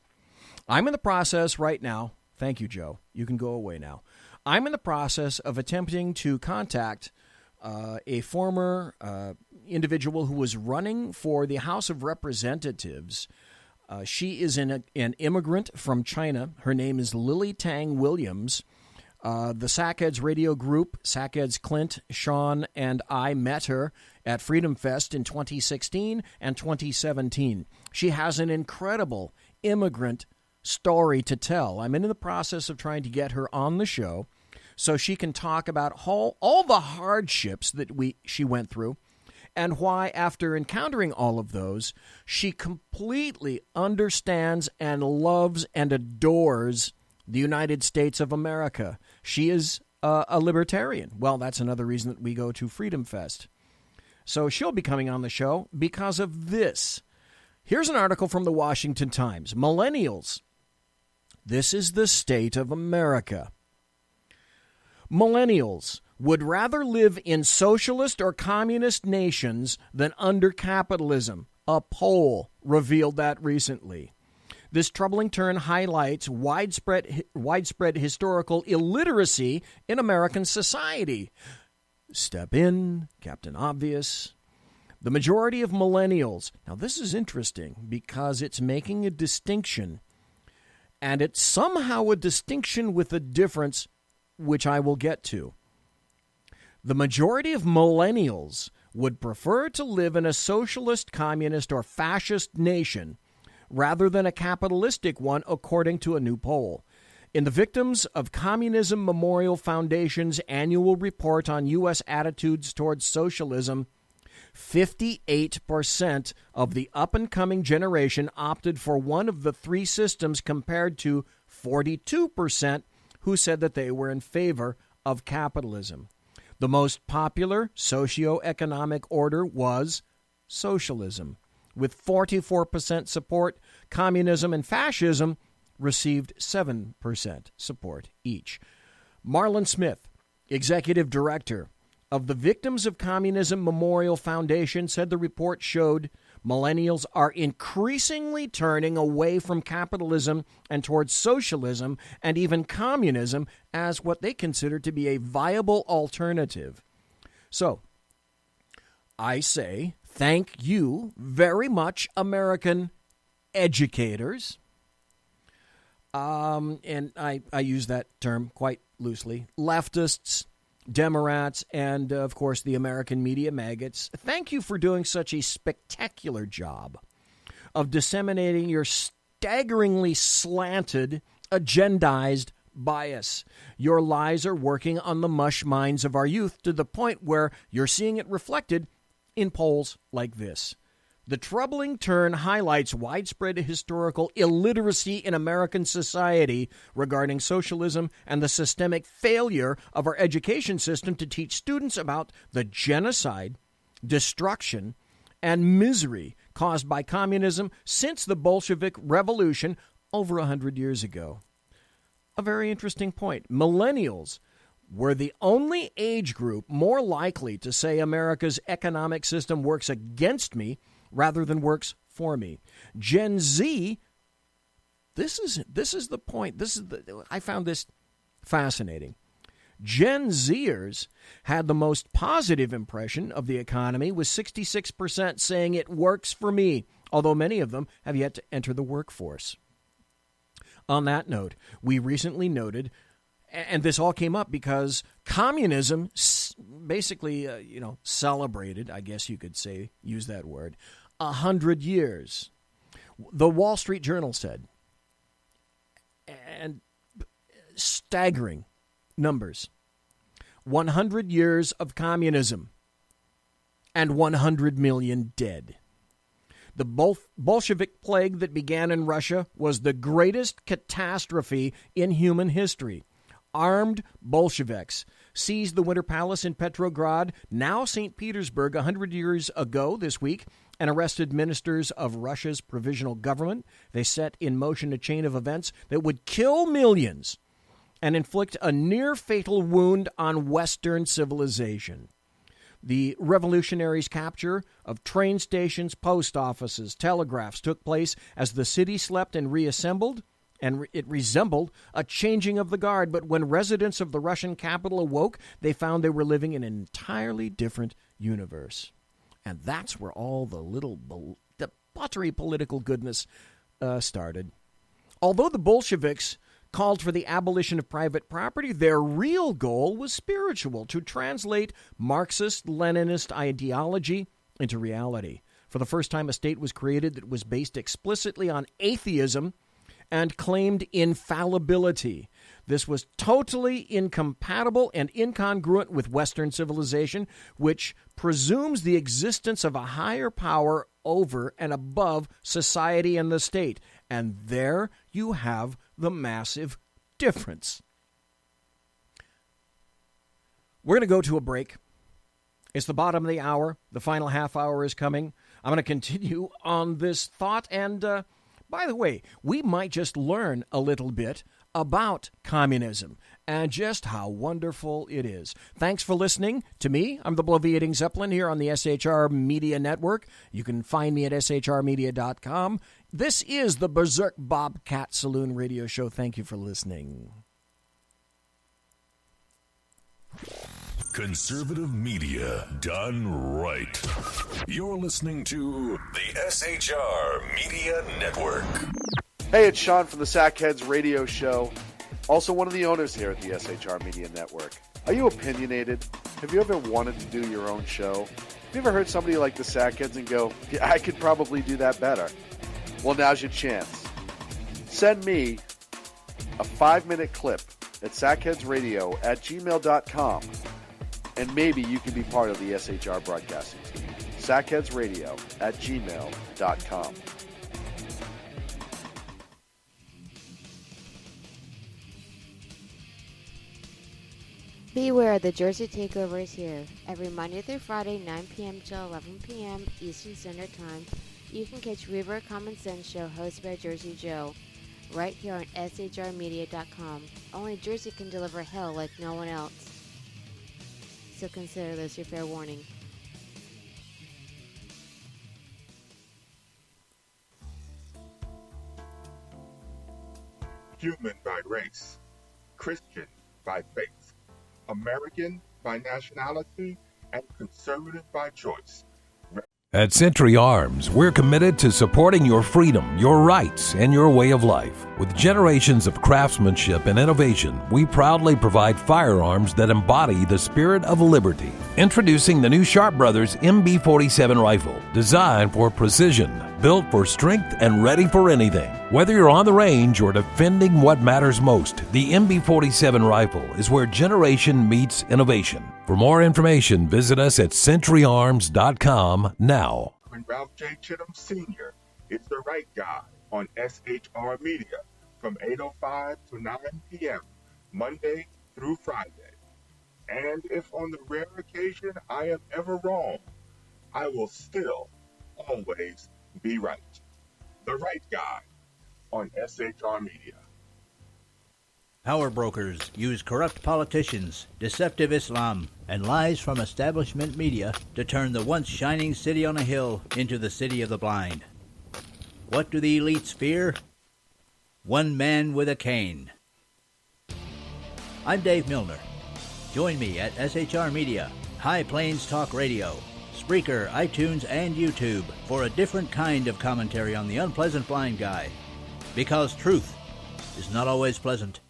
I'm in the process right now... Thank you, Joe. You can go away now. I'm in the process of attempting to contact a former individual who was running for the House of Representatives. She is an immigrant from China. Her name is Lily Tang Williams. The Sackheads radio group, Sackheads Clint, Sean, and I met her at Freedom Fest in 2016 and 2017. She has an incredible immigrant story to tell. I'm in the process of trying to get her on the show so she can talk about all the hardships that she went through and why, after encountering all of those, she completely understands and loves and adores the United States of America. She is a libertarian. Well, that's another reason that we go to Freedom Fest. So she'll be coming on the show because of this. Here's an article from the Washington Times. Millennials. This is the state of America. Millennials would rather live in socialist or communist nations than under capitalism. A poll revealed that recently. This troubling turn highlights widespread historical illiteracy in American society. Step in, Captain Obvious. The majority of millennials. Now, this is interesting because it's making a distinction, and it's somehow a distinction with a difference, which I will get to. The majority of millennials would prefer to live in a socialist, communist, or fascist nation rather than a capitalistic one, according to a new poll. In the Victims of Communism Memorial Foundation's annual report on U.S. attitudes towards socialism, 58% of the up-and-coming generation opted for one of the three systems compared to 42% who said that they were in favor of capitalism. The most popular socioeconomic order was socialism. With 44% support, communism and fascism received 7% support each. Marlon Smith, executive director of the Victims of Communism Memorial Foundation, said the report showed millennials are increasingly turning away from capitalism and towards socialism and even communism as what they consider to be a viable alternative. So, I say thank you very much, American educators. And I use that term quite loosely. Leftists, Democrats, and, of course, the American media maggots. Thank you for doing such a spectacular job of disseminating your staggeringly slanted, agendized bias. Your lies are working on the mush minds of our youth to the point where you're seeing it reflected in polls like this. The troubling turn highlights widespread historical illiteracy in American society regarding socialism and the systemic failure of our education system to teach students about the genocide, destruction, and misery caused by communism since the Bolshevik Revolution over 100 years ago. A very interesting point. Millennials were the only age group more likely to say America's economic system works against me rather than works for me. Gen Z, this is the point. I found this fascinating. Gen Zers had the most positive impression of the economy, with 66% saying it works for me, although many of them have yet to enter the workforce. on that note, we recently noted, and this all came up because communism basically, celebrated, I guess you could say, use that word, 100 years. The Wall Street Journal said, and staggering numbers, 100 years of communism and 100 million dead. The Bolshevik plague that began in Russia was the greatest catastrophe in human history. Armed Bolsheviks seized the Winter Palace in Petrograd, now St. Petersburg, 100 years ago this week, and arrested ministers of Russia's provisional government. They set in motion a chain of events that would kill millions and inflict a near-fatal wound on Western civilization. The revolutionaries' capture of train stations, post offices, telegraphs took place as the city slept and reassembled, and it resembled a changing of the guard. But when residents of the Russian capital awoke, they found they were living in an entirely different universe. And that's where all the buttery political goodness started. Although the Bolsheviks called for the abolition of private property, their real goal was spiritual, to translate Marxist-Leninist ideology into reality. For the first time, a state was created that was based explicitly on atheism and claimed infallibility. This was totally incompatible and incongruent with Western civilization, which presumes the existence of a higher power over and above society and the state. And there you have the massive difference. We're going to go to a break. It's the bottom of the hour. The final half hour is coming. I'm going to continue on this thought. And by the way, we might just learn a little bit about communism and just how wonderful it is. Thanks for listening to me. I'm the Bloviating Zeppelin here on the SHR Media Network. You can find me at shrmedia.com. This is the Berserk Bobcat Saloon radio show. Thank you for listening. Conservative media done right. You're listening to the SHR Media Network. Hey, it's Sean from the Sackheads radio show, also one of the owners here at the SHR Media Network. Are you opinionated? Have you ever wanted to do your own show? Have you ever heard somebody like the Sackheads and go, yeah, I could probably do that better? Well, now's your chance. Send me a 5-minute clip at sackheadsradio@gmail.com, and maybe you can be part of the SHR broadcasting team. sackheadsradio@gmail.com. Beware, the Jersey Takeover is here. Every Monday through Friday, 9 p.m. to 11 p.m. Eastern Standard Time, you can catch Reaver Common Sense Show hosted by Jersey Joe, right here on shrmedia.com. Only Jersey can deliver hell like no one else. So consider this your fair warning. Human by race, Christian by faith, American by nationality, and conservative by choice. At Century Arms, we're committed to supporting your freedom, your rights, and your way of life. With generations of craftsmanship and innovation, we proudly provide firearms that embody the spirit of liberty. Introducing the new Sharp Brothers MB-47 rifle, designed for precision, built for strength, and ready for anything. Whether you're on the range or defending what matters most, the MB-47 rifle is where generation meets innovation. For more information, visit us at centuryarms.com now. When Ralph J. Chittum Sr. is the right guy on SHR Media from 8:05 to 9 p.m. Monday through Friday. And if on the rare occasion I am ever wrong, I will still always be right. The right guy on SHR Media. Power brokers use corrupt politicians, deceptive Islam, and lies from establishment media to turn the once shining city on a hill into the city of the blind. What do the elites fear? One man with a cane. I'm Dave Milner. Join me at SHR Media, High Plains Talk Radio, Spreaker, iTunes, and YouTube for a different kind of commentary on the unpleasant blind guy. Because truth is not always pleasant.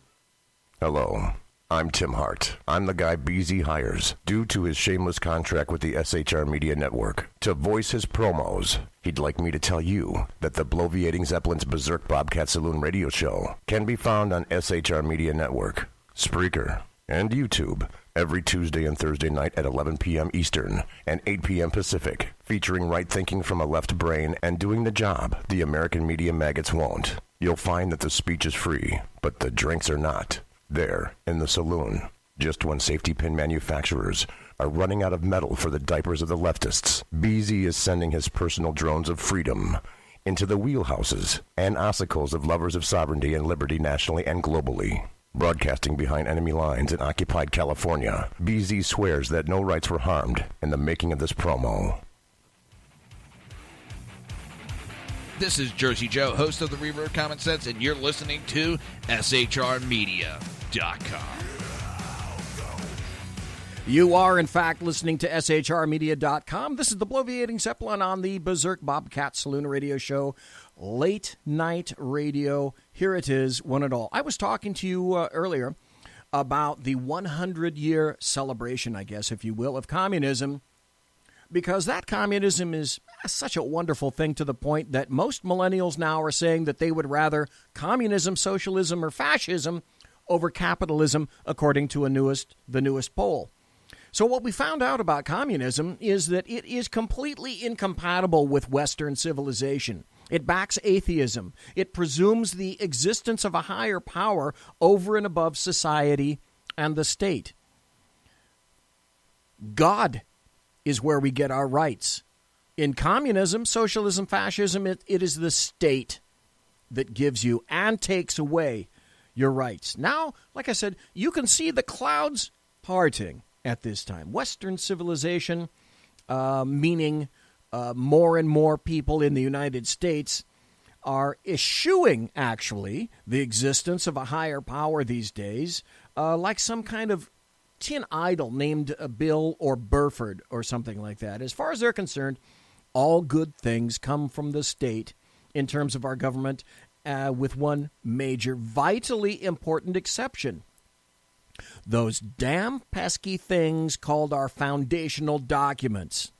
Hello, I'm Tim Hart. I'm the guy BZ hires, due to his shameless contract with the SHR Media Network, to voice his promos. He'd like me to tell you that the Bloviating Zeppelin's Berserk Bobcat Saloon radio show can be found on SHR Media Network, Spreaker, and YouTube every Tuesday and Thursday night at 11 p.m. Eastern and 8 p.m. Pacific, featuring right thinking from a left brain and doing the job the American media maggots won't. You'll find that the speech is free, but the drinks are not. There, in the saloon, just when safety pin manufacturers are running out of metal for the diapers of the leftists, BZ is sending his personal drones of freedom into the wheelhouses and ossicles of lovers of sovereignty and liberty nationally and globally. Broadcasting behind enemy lines in occupied California, BZ swears that no rights were harmed in the making of this promo. This is Jersey Joe, host of the Reverb Common Sense, and you're listening to SHRmedia.com. You are, in fact, listening to SHRmedia.com. This is the Bloviating Zeppelin on the Berserk Bobcat Saloon radio show, Late Night Radio. Here it is, one and all. I was talking to you earlier about the 100-year celebration, I guess, if you will, of communism, because that communism is such a wonderful thing, to the point that most millennials now are saying that they would rather communism, socialism, or fascism over capitalism, according to the newest poll. So what we found out about communism is that it is completely incompatible with Western civilization. It backs atheism. It presumes the existence of a higher power over and above society and the state. God is where we get our rights. In communism, socialism, fascism, it is the state that gives you and takes away your rights. Now, like I said, you can see the clouds parting at this time. Western civilization, meaning more and more people in the United States, are eschewing, actually, the existence of a higher power these days, like some kind of tin idol named Bill or Burford or something like that. As far as they're concerned, all good things come from the state in terms of our government, with one major, vitally important exception. Those damn pesky things called our foundational documents.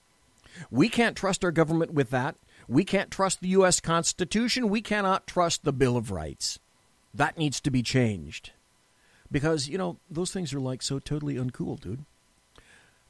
We can't trust our government with that. We can't trust the U.S. Constitution. We cannot trust the Bill of Rights. That needs to be changed. Because, those things are like so totally uncool, dude.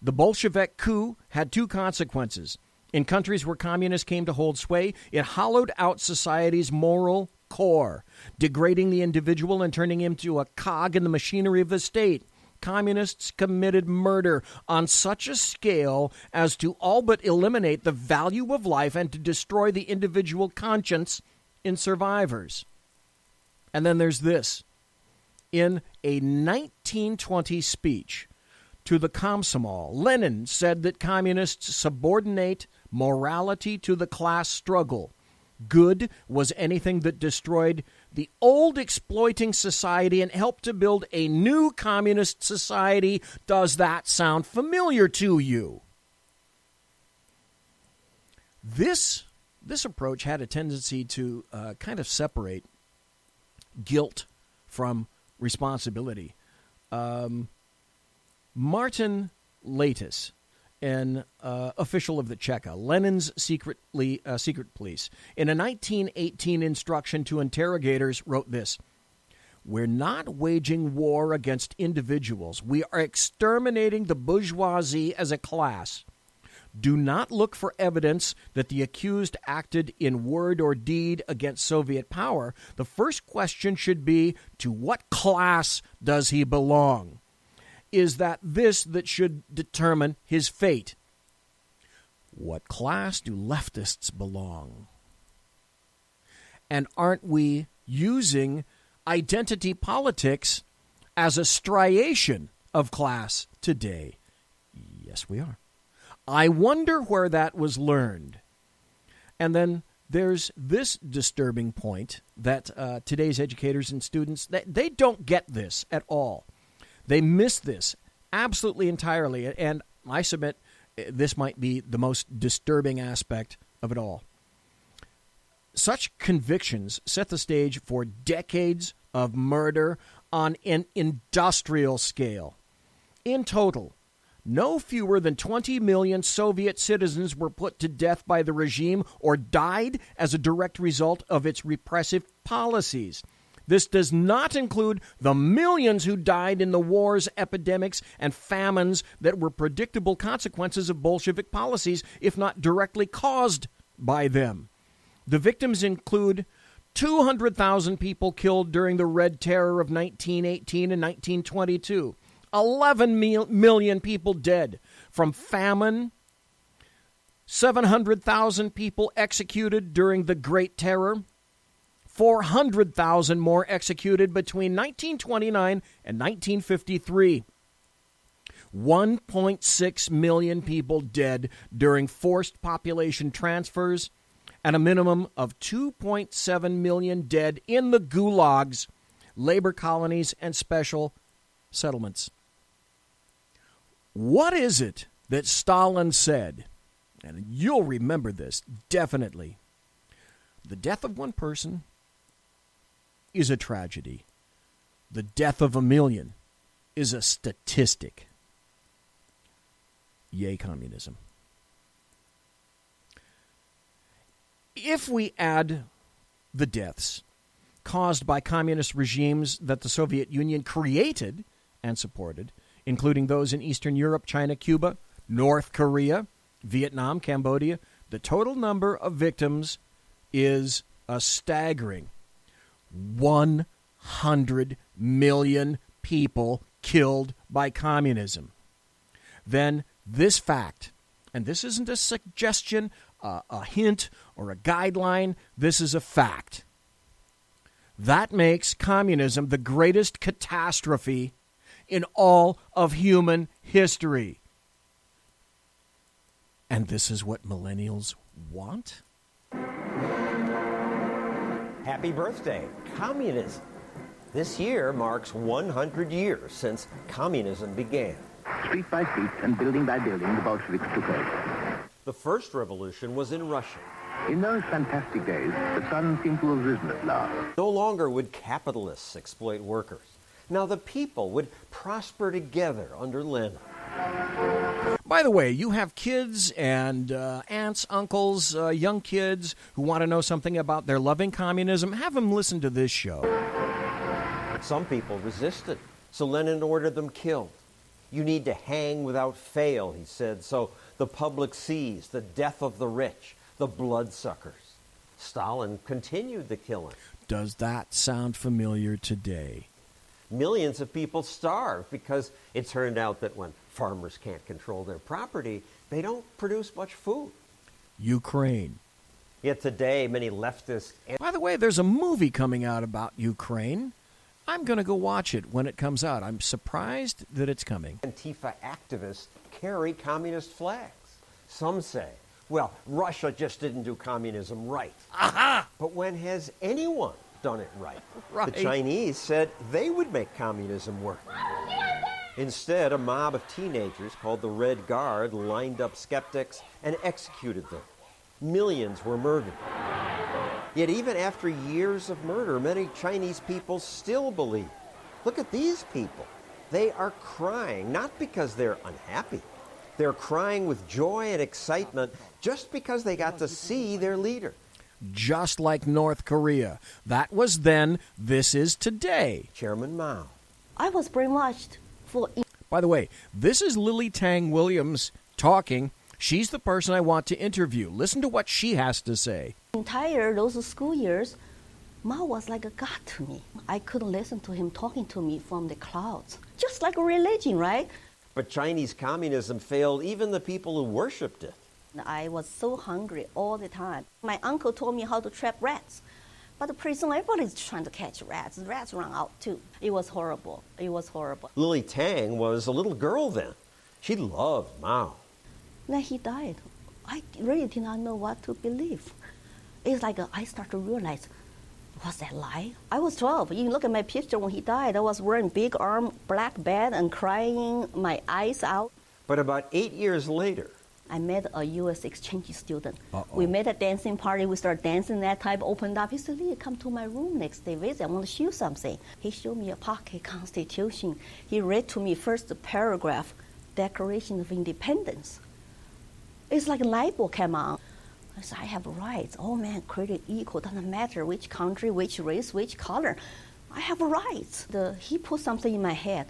The Bolshevik coup had two consequences. In countries where communists came to hold sway, it hollowed out society's moral core, degrading the individual and turning him into a cog in the machinery of the state. Communists committed murder on such a scale as to all but eliminate the value of life and to destroy the individual conscience in survivors. And then there's this. In a 1920 speech to the Komsomol, Lenin said that communists subordinate morality to the class struggle. Good was anything that destroyed the old exploiting society and helped to build a new communist society. Does that sound familiar to you? This approach had a tendency to kind of separate guilt from responsibility. Martin Latis, an official of the Cheka, Lenin's secret police, in a 1918 instruction to interrogators, wrote this: "We're not waging war against individuals. We are exterminating the bourgeoisie as a class. Do not look for evidence that the accused acted in word or deed against Soviet power. The first question should be, to what class does he belong? Is that this that should determine his fate? What class do leftists belong? And aren't we using identity politics as a striation of class today? Yes, we are. I wonder where that was learned. And then there's this disturbing point that today's educators and students, they don't get this at all. They miss this absolutely entirely, and I submit this might be the most disturbing aspect of it all. Such convictions set the stage for decades of murder on an industrial scale. In total, no fewer than 20 million Soviet citizens were put to death by the regime or died as a direct result of its repressive policies. This does not include the millions who died in the wars, epidemics, and famines that were predictable consequences of Bolshevik policies, if not directly caused by them. The victims include 200,000 people killed during the Red Terror of 1918 and 1922, 11 million people dead from famine, 700,000 people executed during the Great Terror, 400,000 more executed between 1929 and 1953. 1.6 million people dead during forced population transfers, and a minimum of 2.7 million dead in the gulags, labor colonies, and special settlements. What is it that Stalin said? And you'll remember this, definitely. The death of one person is a tragedy. The death of a million is a statistic. Yay, communism. If we add the deaths caused by communist regimes that the Soviet Union created and supported, including those in Eastern Europe, China, Cuba, North Korea, Vietnam, Cambodia, the total number of victims is a staggering 100 million people killed by communism. Then this fact, and this isn't a suggestion, a hint, or a guideline, this is a fact. That makes communism the greatest catastrophe in all of human history. And this is what millennials want? Happy birthday, communism. This year marks 100 years since communism began. Street by street and building by building, the Bolsheviks took over. The first revolution was in Russia. In those fantastic days, the sun seemed to have risen at last. No longer would capitalists exploit workers. Now the people would prosper together under Lenin. By the way, you have kids and aunts, uncles, young kids who want to know something about their loving communism. Have them listen to this show. Some people resisted, so Lenin ordered them killed. You need to hang without fail, he said, so the public sees the death of the rich, the bloodsuckers. Stalin continued the killing. Does that sound familiar today? Millions of people starved because it turned out that when farmers can't control their property, they don't produce much food. Ukraine. Yet today, many leftists... By the way, there's a movie coming out about Ukraine. I'm going to go watch it when it comes out. I'm surprised that it's coming. Antifa activists carry communist flags. Some say, well, Russia just didn't do communism right. Aha! But when has anyone done it right? Right. The Chinese said they would make communism work. Instead, a mob of teenagers called the Red Guard lined up skeptics and executed them. Millions were murdered. Yet even after years of murder, many Chinese people still believe. Look at these people. They are crying, not because they're unhappy. They're crying with joy and excitement just because they got to see their leader. Just like North Korea. That was then, this is today. Chairman Mao. I was brainwashed for... By the way, this is Lily Tang Williams talking. She's the person I want to interview. Listen to what she has to say. Entire those school years, Mao was like a god to me. I could listen to him talking to me from the clouds. Just like a religion, right? But Chinese communism failed even the people who worshipped it. I was so hungry all the time. My uncle told me how to trap rats. But the prison, everybody's trying to catch rats. The rats run out too. It was horrible. It was horrible. Lily Tang was a little girl then. She loved Mao. Then he died. I really did not know what to believe. It's like I started to realize, was that lie? I was 12. You look at my picture when he died. I was wearing big black bed and crying my eyes out. But about 8 years later, I met a U.S. exchange student. Uh-oh. We made a dancing party. We started dancing. That type opened up. He said, Lee, come to my room next day. Visit. I want to show you something. He showed me a pocket constitution. He read to me first the paragraph, Declaration of Independence. It's like a light bulb came on. I said, I have rights. All men created equal. Doesn't matter which country, which race, which color. I have rights. He put something in my head.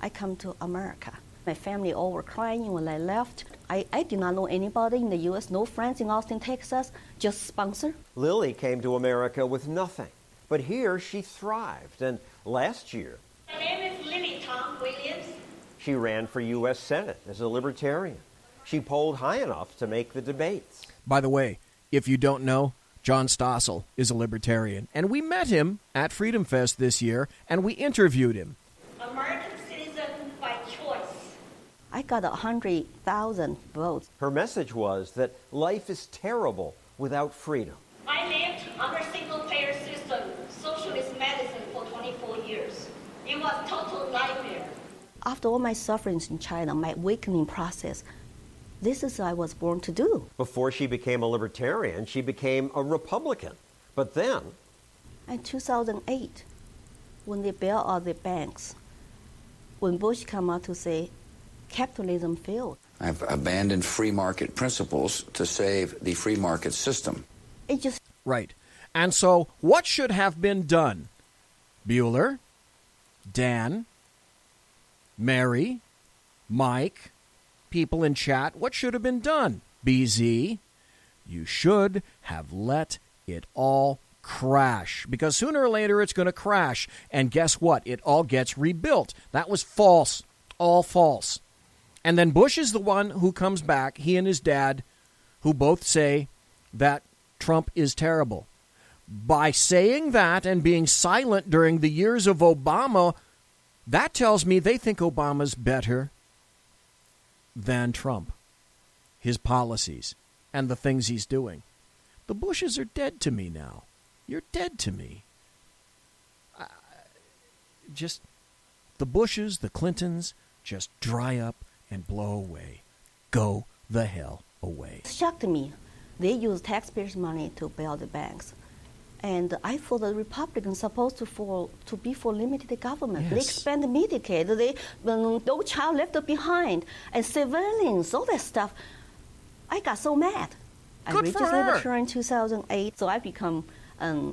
I come to America. My family all were crying when I left. I did not know anybody in the U.S., no friends in Austin, Texas, just sponsor. Lily came to America with nothing, but here she thrived. And last year, My name is Lily Tom Williams. she ran for U.S. Senate as a libertarian. She polled high enough to make the debates. By the way, if you don't know, John Stossel is a libertarian, and we met him at Freedom Fest this year, and we interviewed him. American citizen by choice. I got 100,000 votes. Her message was that life is terrible without freedom. I lived under single-payer system, socialist medicine for 24 years. It was total nightmare. After all my sufferings in China, my awakening process, this is what I was born to do. Before she became a libertarian, she became a Republican. But then, In 2008, when they bailed out the banks, when Bush came out to say capitalism failed, I've abandoned free market principles to save the free market system. it just... Right. And so, what should have been done? Bueller, Dan, Mary, Mike, people in chat, what should have been done? BZ, you should have let it all crash. Because sooner or later it's going to crash. And guess what? It all gets rebuilt. That was false. All false. And then Bush is the one who comes back, he and his dad, who both say that Trump is terrible. By saying that and being silent during the years of Obama, that tells me they think Obama's better than Trump, his policies, and the things he's doing. The Bushes are dead to me now. You're dead to me. Just the Bushes, the Clintons, just dry up and blow away. Go the hell away. It shocked me. They use taxpayers' money to bail the banks. And I thought the Republicans supposed to be for limited government. They Yes. expand Medicaid. No child left behind. And civilians, all that stuff. I got so mad. Good I reached for her. libertarian in 2008, so I become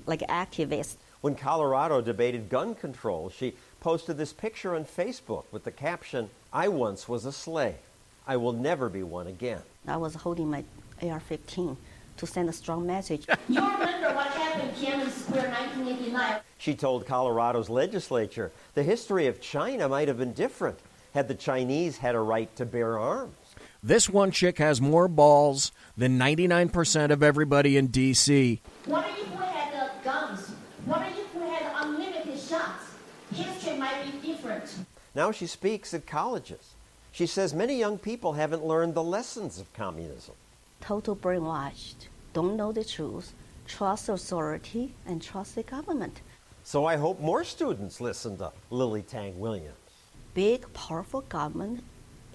like an activist. when Colorado debated gun control, she posted this picture on Facebook with the caption, "I once was a slave. I will never be one again." I was holding my AR-15 to send a strong message. You remember what happened in Tiananmen Square 1989? She told Colorado's legislature the history of China might have been different had the Chinese had a right to bear arms. This one chick has more balls than 99% of everybody in D.C. What if we had guns? What if we had unlimited shots? History might be different. Now she speaks at colleges. She says many young people haven't learned the lessons of communism. Total brainwashed, don't know the truth, trust authority, and trust the government. So I hope more students listen to Lily Tang Williams. Big, powerful government,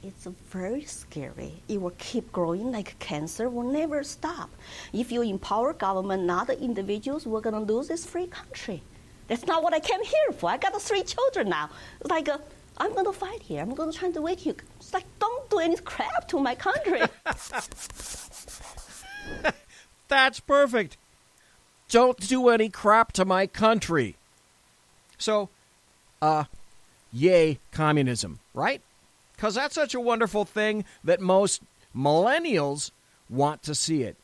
it's very scary. It will keep growing like cancer, will never stop. If you empower government, not the individuals, we're going to lose this free country. That's not what I came here for. I got 3 children now. It's like, I'm going to fight here. I'm going to try to wake you. It's like, don't do any crap to my country. That's perfect. Don't do any crap to my country. So, yay, communism, right? Because that's such a wonderful thing that most millennials want to see it.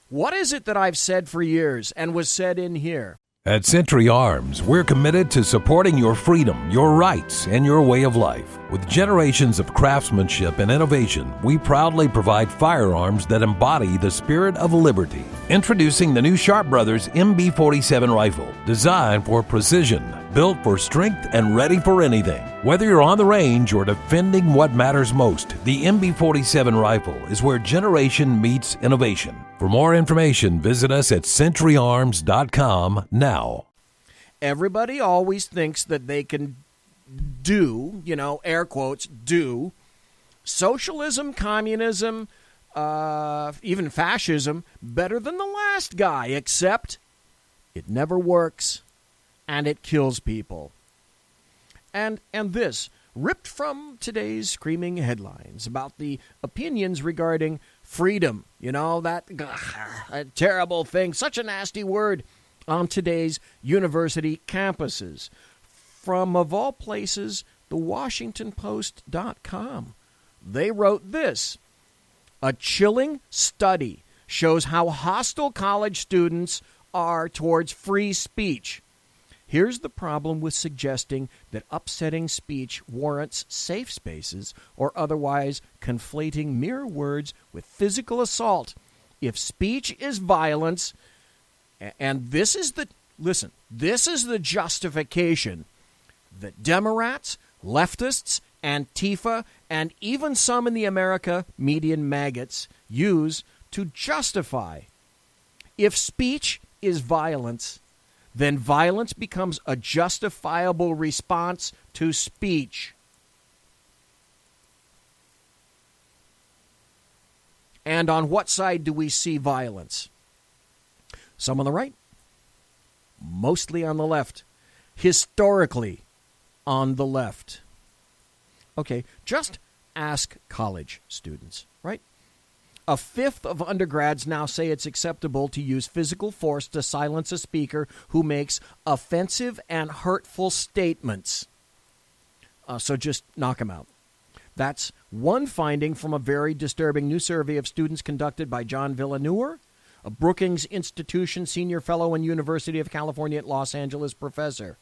What is it that I've said for years and was said in here? At Century Arms, we're committed to supporting your freedom, your rights, and your way of life. With generations of craftsmanship and innovation, we proudly provide firearms that embody the spirit of liberty. Introducing the new Sharp Brothers MB-47 rifle, designed for precision, built for strength, and ready for anything. Whether you're on the range or defending what matters most, the MB-47 rifle is where generation meets innovation. For more information, visit us at centuryarms.com now. Everybody always thinks that they can do, air quotes, do socialism, communism, even fascism better than the last guy, except it never works and it kills people. And this, ripped from today's screaming headlines about the opinions regarding freedom, that a terrible thing, such a nasty word on today's university campuses. From, of all places, the WashingtonPost.com. They wrote this: a chilling study shows how hostile college students are towards free speech. Here's the problem with suggesting that upsetting speech warrants safe spaces or otherwise conflating mere words with physical assault. If speech is violence, and this is the justification that Democrats, leftists, Antifa, and even some in the America median maggots use to justify. If speech is violence, then violence becomes a justifiable response to speech. And on what side do we see violence? Some on the right, mostly on the left, historically on the left. Okay, just ask college students, right? A fifth of undergrads now say it's acceptable to use physical force to silence a speaker who makes offensive and hurtful statements. So just knock them out. That's one finding from a very disturbing new survey of students conducted by John Villaneuer, a Brookings Institution senior fellow and University of California at Los Angeles professor.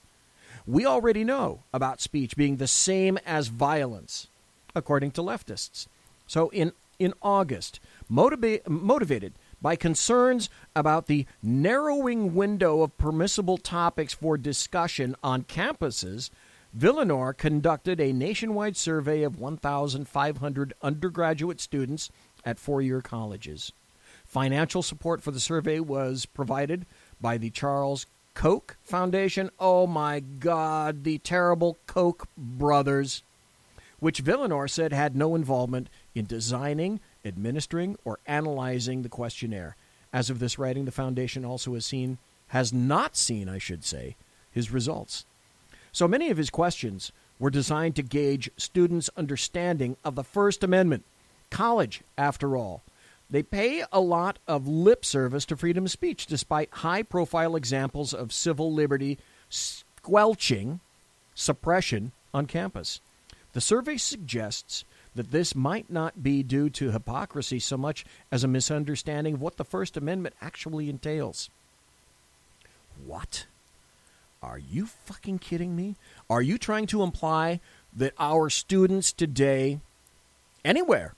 We already know about speech being the same as violence, according to leftists. So in August, motivated by concerns about the narrowing window of permissible topics for discussion on campuses, Villaneuer conducted a nationwide survey of 1,500 undergraduate students at four-year colleges. Financial support for the survey was provided by the Charles Koch Foundation. Oh, my God, the terrible Koch brothers, which Villaneuer said had no involvement in designing, administering, or analyzing the questionnaire. As of this writing, the foundation also has not seen his results. So many of his questions were designed to gauge students' understanding of the First Amendment. College, after all. They pay a lot of lip service to freedom of speech, despite high-profile examples of civil liberty squelching suppression on campus. The survey suggests that this might not be due to hypocrisy so much as a misunderstanding of what the First Amendment actually entails. What? Are you fucking kidding me? Are you trying to imply that our students today, anywhere,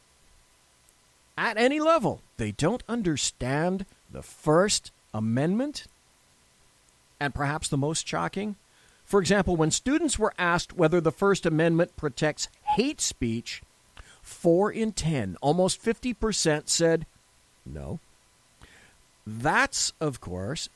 at any level, they don't understand the First Amendment? And perhaps the most shocking, for example, when students were asked whether the First Amendment protects hate speech, 4 in 10, almost 50%, said no. That's, of course,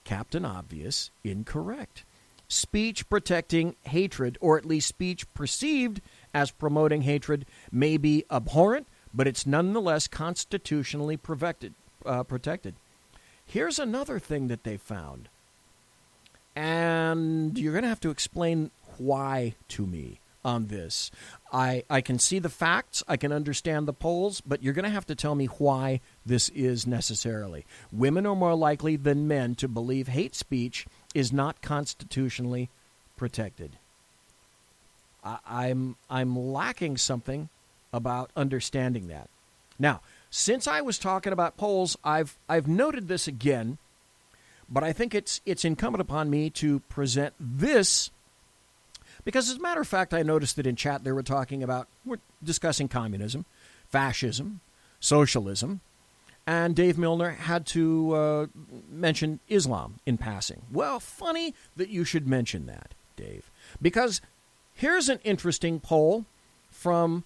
Captain Obvious, incorrect. Speech protecting hatred, or at least speech perceived as promoting hatred, may be abhorrent, but it's nonetheless constitutionally protected. Here's another thing that they found, and you're going to have to explain why to me on this. I can see the facts, I can understand the polls, but you're going to have to tell me why this is necessarily. Women are more likely than men to believe hate speech is not constitutionally protected. I'm lacking something about understanding that. Now, since I was talking about polls, I've noted this again, but I think it's incumbent upon me to present this. Because, as a matter of fact, I noticed that in chat we're discussing communism, fascism, socialism, and Dave Milner had to mention Islam in passing. Well, funny that you should mention that, Dave, because here's an interesting poll from,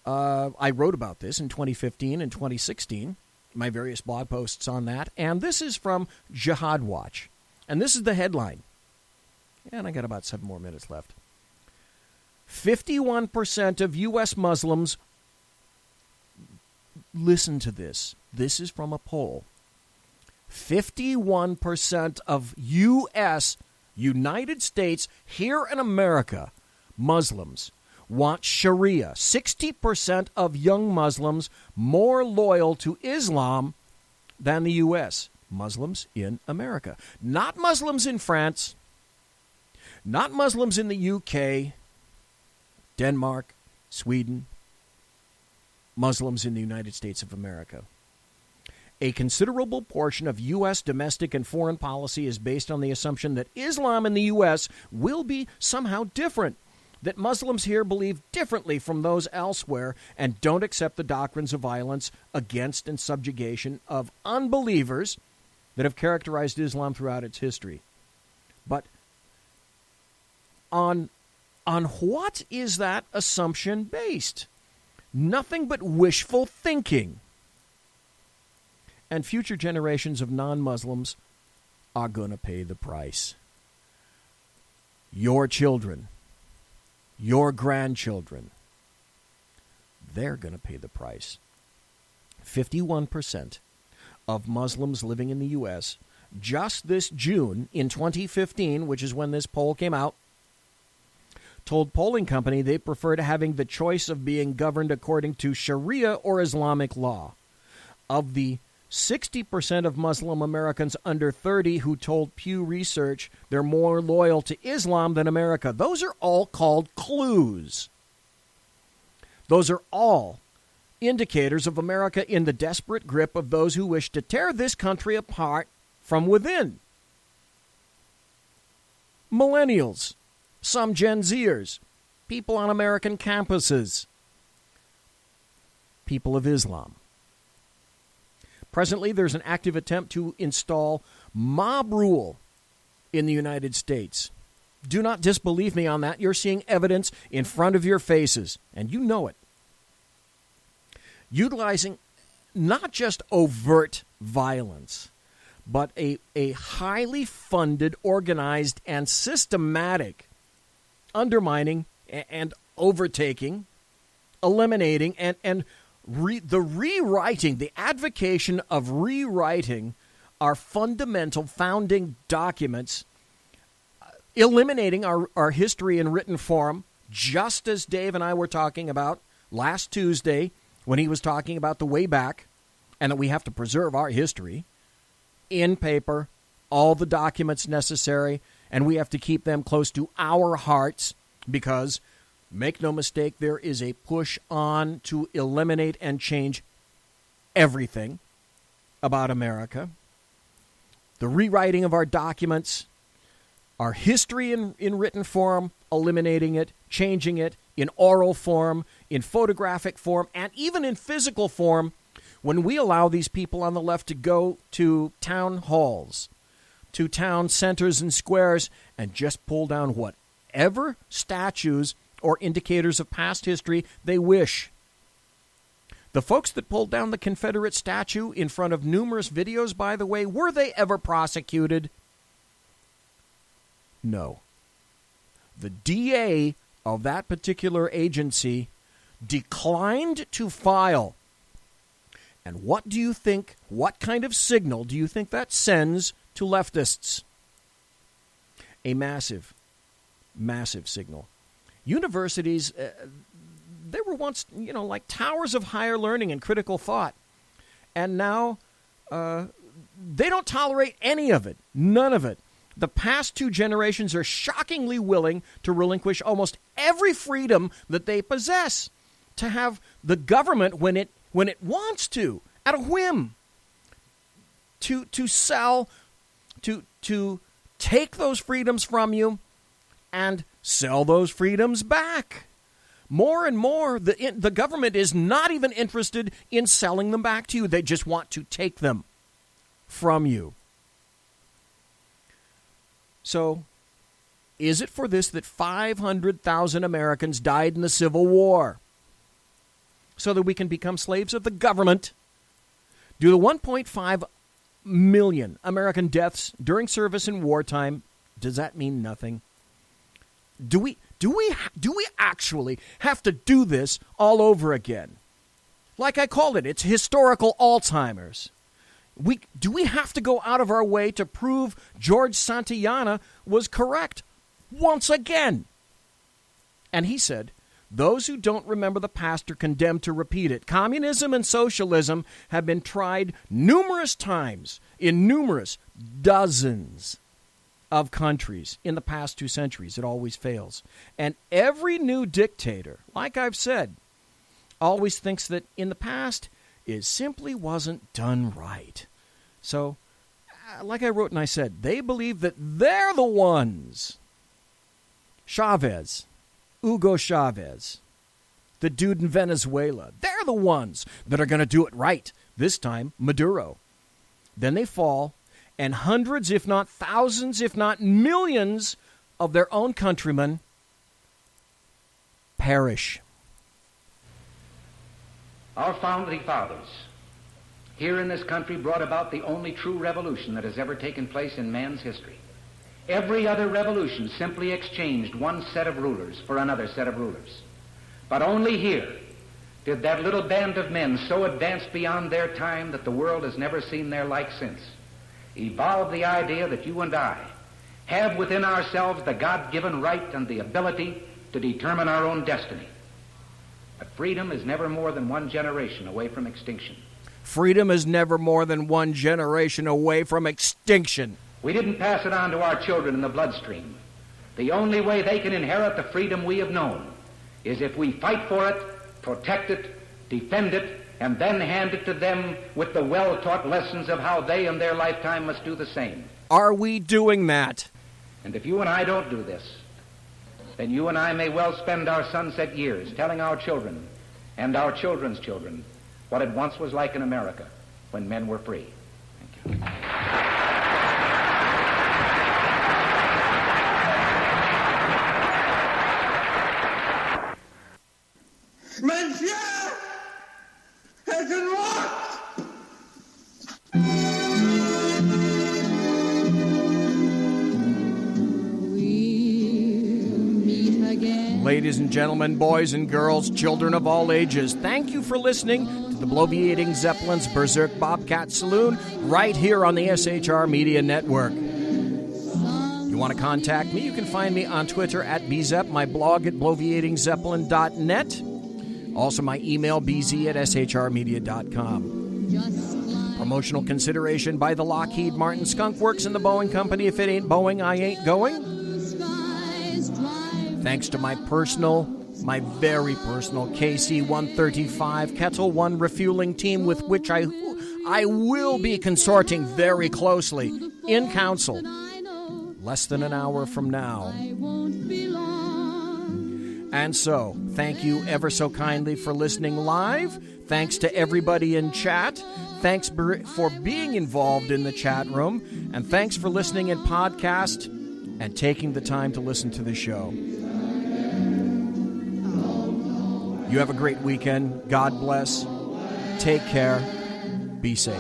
I wrote about this in 2015 and 2016, my various blog posts on that, and this is from Jihad Watch, and this is the headline, and I got about 7 more minutes left. 51% of U.S. Muslims, listen to this. This is from a poll. 51% of U.S., United States, here in America, Muslims want Sharia. 60% of young Muslims more loyal to Islam than the U.S. Muslims in America. Not Muslims in France, not Muslims in the U.K., Denmark, Sweden, Muslims in the United States of America. A considerable portion of U.S. domestic and foreign policy is based on the assumption that Islam in the U.S. will be somehow different, that Muslims here believe differently from those elsewhere and don't accept the doctrines of violence against and subjugation of unbelievers that have characterized Islam throughout its history. But on what is that assumption based? Nothing but wishful thinking. And future generations of non-Muslims are going to pay the price. Your children, your grandchildren, they're going to pay the price. 51% of Muslims living in the U.S. just this June in 2015, which is when this poll came out, told polling company they prefer to having the choice of being governed according to Sharia or Islamic law. Of the 60% of Muslim Americans under 30 who told Pew Research they're more loyal to Islam than America. Those are all called clues. Those are all indicators of America in the desperate grip of those who wish to tear this country apart from within. Millennials, some Gen Zers, people on American campuses, people of Islam. Presently, there's an active attempt to install mob rule in the United States. Do not disbelieve me on that. You're seeing evidence in front of your faces, and you know it. Utilizing not just overt violence, but a highly funded, organized, and systematic undermining and overtaking, eliminating, and the rewriting, the advocation of rewriting our fundamental founding documents, eliminating our history in written form, just as Dave and I were talking about last Tuesday when he was talking about the way back and that we have to preserve our history in paper, all the documents necessary, and we have to keep them close to our hearts because, make no mistake, there is a push on to eliminate and change everything about America. The rewriting of our documents, our history in written form, eliminating it, changing it in oral form, in photographic form, and even in physical form, when we allow these people on the left to go to town halls, to town centers and squares, and just pull down whatever statues or indicators of past history they wish. The folks that pulled down the Confederate statue in front of numerous videos, by the way, were they ever prosecuted? No. The DA of that particular agency declined to file. And what do you think, what kind of signal do you think that sends to leftists? A massive, massive signal. Universities, they were once, like towers of higher learning and critical thought. And now they don't tolerate any of it, none of it. The past two generations are shockingly willing to relinquish almost every freedom that they possess, to have the government, when it wants to, at a whim, to sell, to take those freedoms from you and sell those freedoms back. More and more, the government is not even interested in selling them back to you. They just want to take them from you. So, is it for this that 500,000 Americans died in the Civil War? So that we can become slaves of the government? Do the 1.5 million American deaths during service in wartime, does that mean nothing? Do Do we actually have to do this all over again? Like I called it, it's historical Alzheimer's. Do we have to go out of our way to prove George Santayana was correct once again? And he said, those who don't remember the past are condemned to repeat it. Communism and socialism have been tried numerous times in numerous dozens of countries in the past 2 centuries. It always fails. And every new dictator, like I've said, always thinks that in the past it simply wasn't done right. So, like I wrote and I said, they believe that they're the ones. Chavez, Hugo Chavez, the dude in Venezuela, they're the ones that are going to do it right. This time, Maduro. Then they fall, and hundreds, if not thousands, if not millions of their own countrymen perish. Our founding fathers here in this country brought about the only true revolution that has ever taken place in man's history. Every other revolution simply exchanged one set of rulers for another set of rulers. But only here did that little band of men so advanced beyond their time that the world has never seen their like since evolve the idea that you and I have within ourselves the God-given right and the ability to determine our own destiny. But freedom is never more than one generation away from extinction. Freedom is never more than one generation away from extinction. We didn't pass it on to our children in the bloodstream. The only way they can inherit the freedom we have known is if we fight for it, protect it, defend it, and then hand it to them with the well-taught lessons of how they in their lifetime must do the same. Are we doing that? And if you and I don't do this, then you and I may well spend our sunset years telling our children and our children's children what it once was like in America when men were free. Thank you. Monsieur has unlocked! Ladies and gentlemen, boys and girls, children of all ages, thank you for listening to the Bloviating Zeppelin's Berserk Bobcat Saloon right here on the SHR Media Network. You want to contact me? You can find me on Twitter at bzep, my blog at bloviatingzeppelin.net, also my email bz@shrmedia.com. Promotional consideration by the Lockheed Martin Skunk Works and the Boeing Company. If it ain't Boeing, I ain't going. Thanks to my very personal KC-135 Kettle One refueling team with which I will be consorting very closely in council less than an hour from now. And so, thank you ever so kindly for listening live. Thanks to everybody in chat. Thanks for being involved in the chat room. And thanks for listening in podcast and taking the time to listen to the show. You have a great weekend. God bless. Take care. Be safe.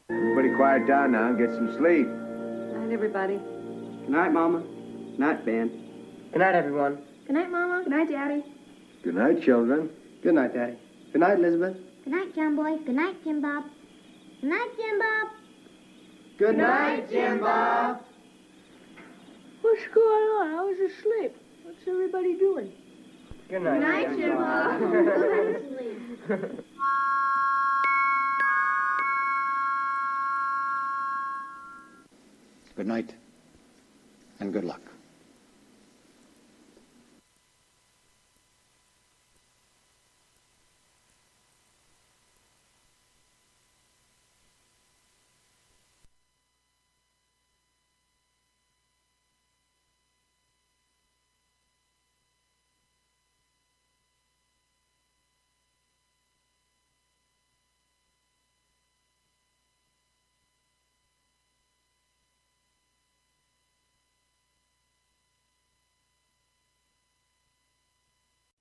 Everybody quiet down now and get some sleep. Good night, everybody. Good night, Mama. Good night, Ben. Good night, everyone. Good night, Mama. Good night, Daddy. Good night, children. Good night, Daddy. Good night, Elizabeth. Good night, John Boy. Good night, Jim Bob. Good night, Jim Bob. Good night, Jim Bob. What's going on? I was asleep. What's everybody doing? Good night. Good night, Jim Bob. Go to sleep. Good night, and good luck.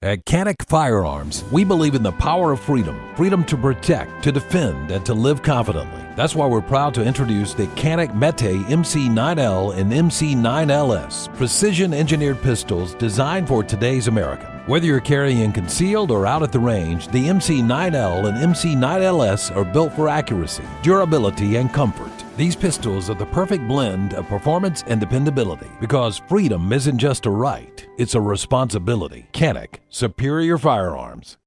At Canic Firearms, we believe in the power of freedom. Freedom to protect, to defend, and to live confidently. That's why we're proud to introduce the Canic Mete MC9L and MC9LS, precision-engineered pistols designed for today's American. Whether you're carrying concealed or out at the range, the MC9L and MC9LS are built for accuracy, durability, and comfort. These pistols are the perfect blend of performance and dependability, because freedom isn't just a right, it's a responsibility. Canic, superior firearms.